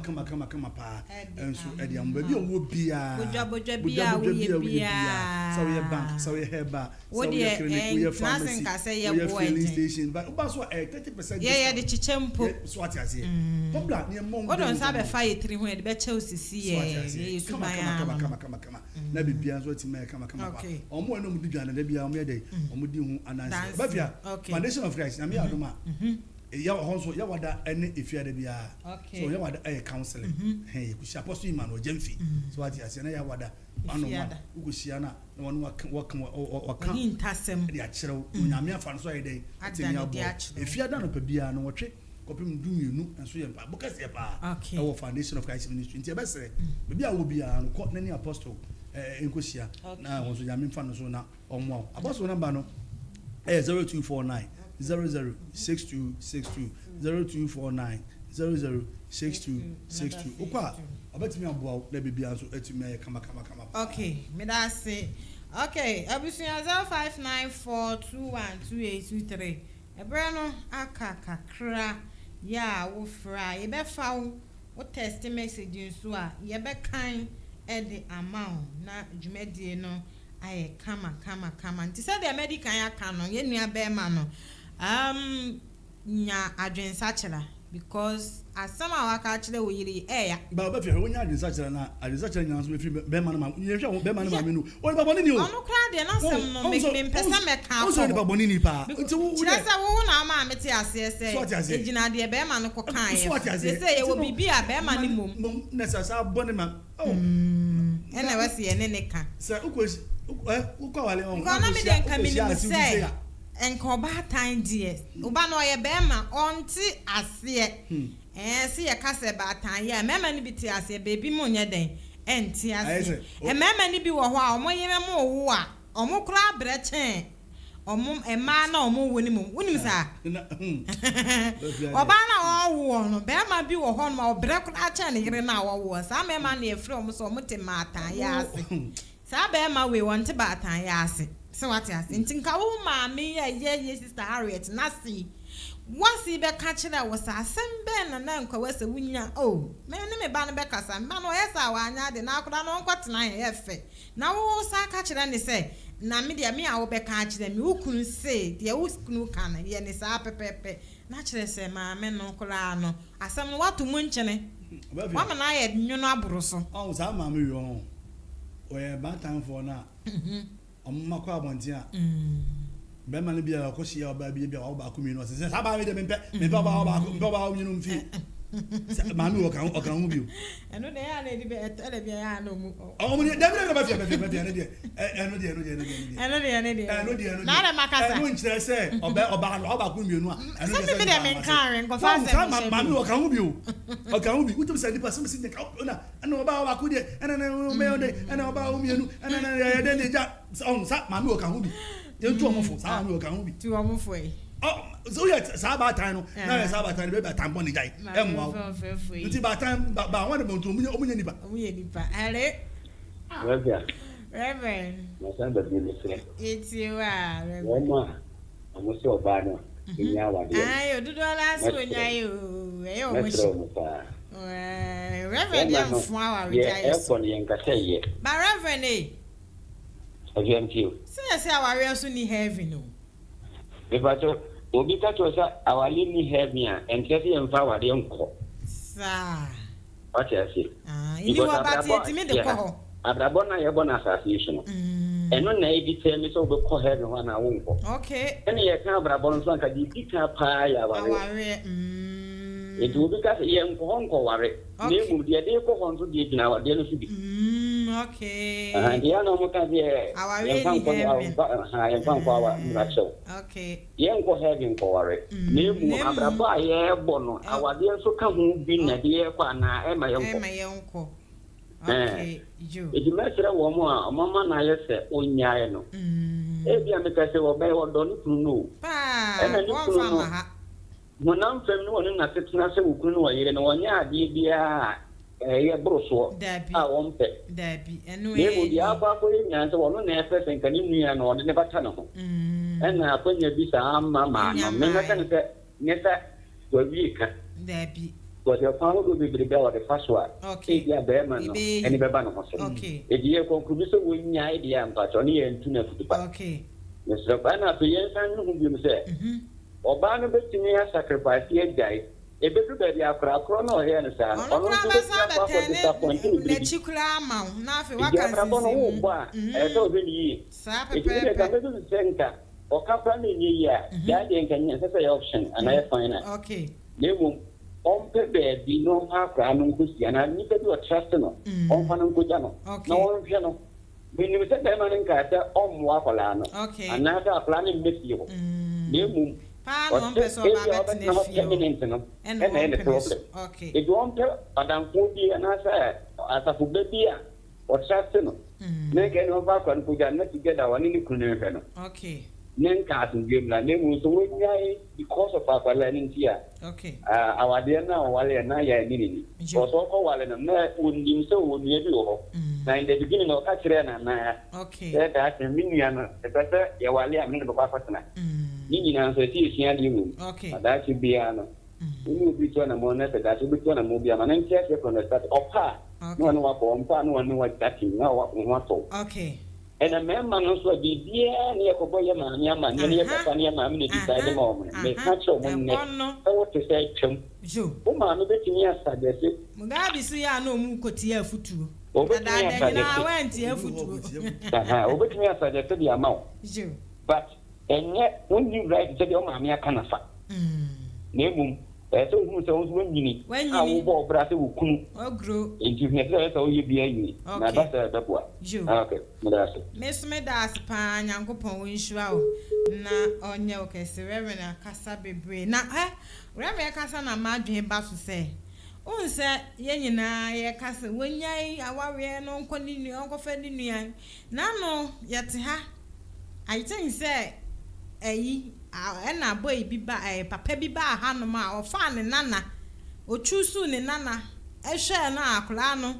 pa enso e de amba bi owo bia bodwa bia wo ye bia so ye bank so ye heba so ye clinic wo ye pharmacy wo ye filling station but oba so 30% ye de chichempo so ati ase pobla ne mo wo don sabe fa ye 3 ho de be che osisi ye su baya kama na bibia so ati me kama pa omo eno mu di dwana da bia omo ye dey omo di hu anansi bafia Foundation of Christ na me adoma ya honso ya wada ene efia da bia so ya wada counseling hey kusi apostle Emmanuel Jemfi so ati ase na ya wada anoma ugosia na wonu waka intasem de akyerew nyame afa no so ye dey atenya bo efia da no pa bia no wotwe kopim dumienu enso ye pa bokase ye pa e wo Foundation of Christ ministry nti e besere bia wo bia no ko nani apostle enkosia na wonso nyame mfa no so na omo apostle number no 0249 006262 0249 006262 okwa abatimi aboa na bibia nso atimi aye kama okay me da say okay abusunya 0594212823 ebre no aka kakra ya wo fra ye be fa wo text message nso a ye be kan the amount na jumedie no aye kama nti say the medical ya kan no ye nua be ma no nya adwensa chela because asama waka chele wo yiri ya ba ba fi wo nya adwensa chela na adwensa chela nya so be fi be ma no ma ye hwe be ma no ma me no o ba boni ni o onu kra de na sem no me pesa me ka o so ni ba boni ni pa nti wo chesa wo na ma me te ase ejina de be ma no ko kan ye say ye wo bibia be ma ni mom na sa boni ma oh ene wase ye ne ka say ukwesi ukwa wale on ko na me de nka me ni say enko ba time dear uba no ye be ma onti ase se ye ka se ba time ye mema ni bi ti ase baby mo nye den enti ase mema ni bi wo ho a omo ye me mo wo a omo kra brechen omo ema na omo wo ni mo wonim sa oba na wo no be ma bi wo ho no obre kra cha ne yire na wo sa mema na e frɛ omo so omo te ma atan ya ase sa be ma we won te ba atan ya ase se what ya ase ntinka wo Mame ye sister Harriet na si wasi be ka kira wo sa asem be na nkwa wase wunya oh me ne me ba no be kasa ma no yesa wa anya de na akoda no nkwatena ye fe na wo sa ka kira ne se na me dia me a wo be ka kira me ukunu se dia ukunu kana ye ne sa pepepe na kire se Mame no kura no asem no watu mu nkyene wa ma na ye nwono aboro so oh sa Mame yo o ye ba time for na Amma kwa bontia be man bia ko hia oba bia oba ko mi no se sa ba me de me ba ba mi no mfi Mame wo kan hu bi eno de ya na di be ele bia ya na mu o mo de be ba fia ne de eno de na na makasa eno nchire se oba ko mi no a eno de se me kan ko fa se Mame wo kan hu bi o kan hu bi utum se di person se de na eno oba ko de eno na me o de eno oba o mi no eno na ya de ne ja on sa Mame wo kan hu bi ye tu omo fo sa Mame wo kan hu bi tu omo fo oh so yet sa ba time no na ya sa ba time be ba tampon ni jai emwa nti ba time ba won de bontu omunye nipa ale Reverend na san da bi se it's you are Reverend mo se Obaa no nya wa de ayo dudu ala so nya yo e o mo shi Reverend ya fun awa retire e ko ni enka sey ba Reverend GhanaWeb say awa so ni heaven no because obi ka to sa awali ni heaven and say emfa wa de nko sa what you say ili wa bati me de ko abrabo na ye bona association eno na e bi tell me so be ko heaven ho na wo nko okay ene ye kan abrabo no so kan di ka pa ya wa it will be because ye nko ware ne mu de de ko hon so de gina wa de no so bi okay and ya no mo ka de ye kan ko ye kan ko wa na show okay ye nko heaven ko ware ne mu abrabo ye bo no awade so ka ho bi na de kwa na e ma ye nko okay you it mesra wo mo a mama na ye se onyae no e bia me ka se wo be wo do ni kunu no pa e na ni kunu no monam fam no woni na tetena se wo kunu no yire no wonya ade bia ye broso a won pe dabi enu e mo dia ba ko nya se wono na efe sen kan ni ya no ne bata no na akonya bi sa amma ma no me na kan se neta do bi ka dabi ko de fa ho do bi bi wa de faswa e dia be ma no eni be ba no so e dia ko ku bi se wonya e dia ampa to ni en tuna futu ba okay ne se ba na to yen san no bi me se Obaa no betimi ya sacrifice ye jai e be do be akra no he no sa ono so be sa be disappointed le chikura ma na afi wa kan si e so be ni sa pepe e ka be do senka o ka fa ni ni ya ya de nka nya se option and I find okay ne mu on pe be di no akra no nkusi na ni be do trust no on fa no nkuja no na on hwe no ni se be ma nka ta on mo akola no ana ta akra ni meti yo ne mu no person ba bet ne fio and the problem okay it won't adam ko bi na sa asafu be a o trust no ne ke no ba kan puja na together wani ni kunu fe no okay nen ka sun game la ne mu so nyai because of our learning here okay our dear na wale na ya ni so ko wale na undim so woni bi ho na in the beginning o ka kire na okay that minua no pese ya wale a me ne ba kwatena ni nyina so ti sia di mu okay adachi bia no ni bi to na mo na se da so bi to na mo bia ma na ntia se from the start opa no no wa ko mpa no no wa dati na wa to okay and a man no so be bia na yakobo ya ma nya ma ne papa ne ma me decide ma o me catch o mo ne what to say twem jo o ma me betimi asagese mugabi su ya na omu koti afutuo obetimi asagese na wenti afutuo obetimi asagese bi ama o jo but enye only right say o ma me aka na fa na egum so hu so wanyini awo bo bra se wukunu ogro enti ne se o ye bia yini na ba se da boa okay medase mesome das pa nyankopon wonhua o na onye okese wewe na kasa bebre na wewe kasa na madwen ba so se unse ye nyina ye kasa wonyai awawe no nkoni nu onkofa ni nuan na no yete ha I think say na boy bi ba papa bi ba ha no ma o fa ne nana o chusu ne nana ehwe na akura no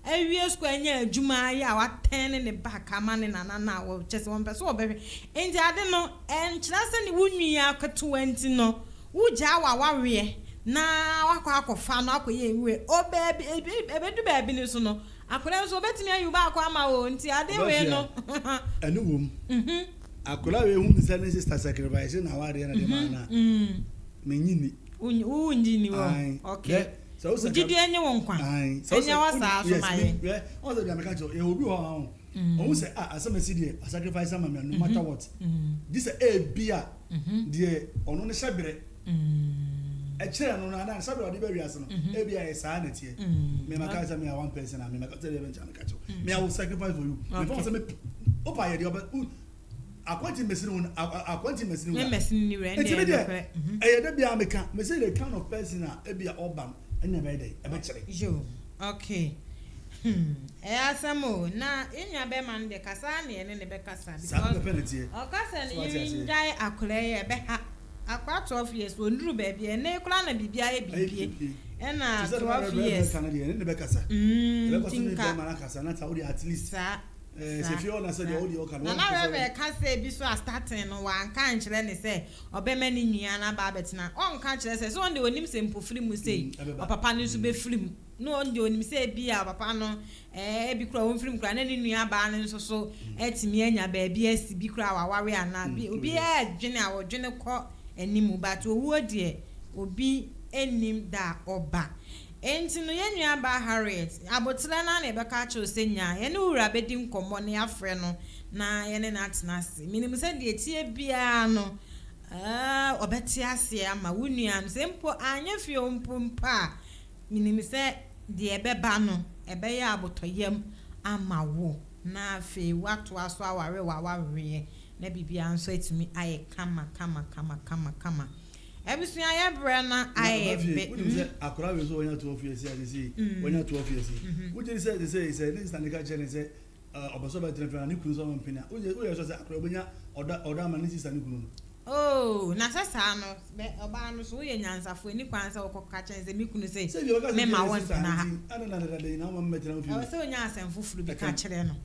ewie square nya adwuma ya waten ne ba kama ne nana na wo chese won pese obehwe enti ade no enkyira se ne wunwi akato 20 no wugya wawe na wakọ akọfa no akọye ewe o baby ebedu baby ne so no akura so betimi ayuba akọ ama o enti ade we no anu wom akola we hu bisa ne sister sacrifice na ware na de mana menyini unjini wo okay so ujidi enye won kwa enye wasa aso maye o so dia meka jo e obi ho ha o say asamasi de sacrifice am no matter what this a bia de ono ne hyabere e kire no na sabe odi ba wiase no e bia e saa na tie me maka say me a one person me maka tell you bencha meka jo me I will sacrifice for you before say me opa ye de akwanti mesini ni rende e de bia meka me say the kind of person a bia obam enya be dey e be kire jo okay asamo na enya be man de kasa na ene ne be kasa because o kasa ni ndai akure ye be ha akwa 12 years onduru ba bia ne kula na bibia e bibie ena 12 years kana de ne be kasa e be kasa ne be man kasa na ta odi at least se fio na se de odi o kan na we kasa bi so starting no wan kan kire ne se obema ni nua na ba betina on kan kire se so on de onim se mpofiri mu sei o papa ne so be firim no on de onim se bia papa no bi kura won firim kura na ni nua ba ne so so etimi anya ba bia si bi kura waware ana bi obi dwene awo dwene ko enimu but owo de obi enim da oba enti no yenua ba Harriet abotre na na ebeka cha osenya ye ne wura bedi nkomo ne afre no na ye ne na atenase minim se de etie bia no obeti ase ama wunua no se mpo anya fie mpa minim se de ebeba no ebe ya abotoyem ama wo na afi watu aso aware wawe na bibia nso etimi aye kama ebusuya ya brana ayebe akora we so onya 12 years ya say onya 12 years uje say this stand ka chene say obaso ba trefra ni kunu so mpina uje so say akora obonya oda ma ni sister ni kunu oh na sasa no oba no so ye nyansafo ni kwansa okoka chene say mi kunu say me ma won na ha ana na na ma metra no fi o say onya asemfufuru bi ka kire no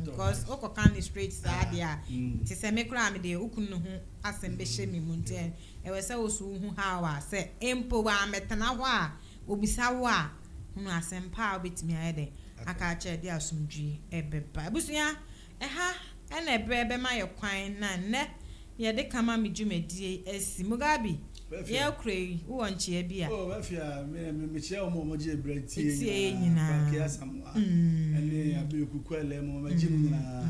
because okoka ni straight side ya ti say me kura me de ukunu ho asembe hye mi munten ewe se osu hu ha wa se empo wa metana ho a obisa wo a hunu asempa obetimi ayede aka che de asumdwi ebeba ebusuya ha na ebrebe ma ye kwan na ne ye de kama me dwumadie asi mugabi ye krei wo nchie bia Afia me chia o mo je bretie nyina ka asamwa ene abekuku ele mo ma jimu nyina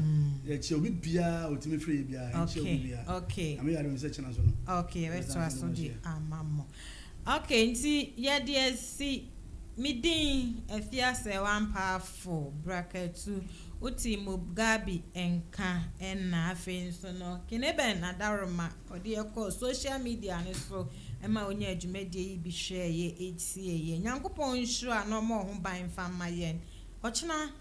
ye chia obi bia otimi free bia chia obi bia okay am ya re se chena so no okay let's so di amamo okay nti ye de si midin Afia Serwaa Ampaafo bracket uti Mugabi enka enna afi nso no kenebe na daroma odi ekọ social media ne so ema onye adwumade yi bi hwe ye HCA ye nyankopon huru ano mo ho ban fa ma yen ochina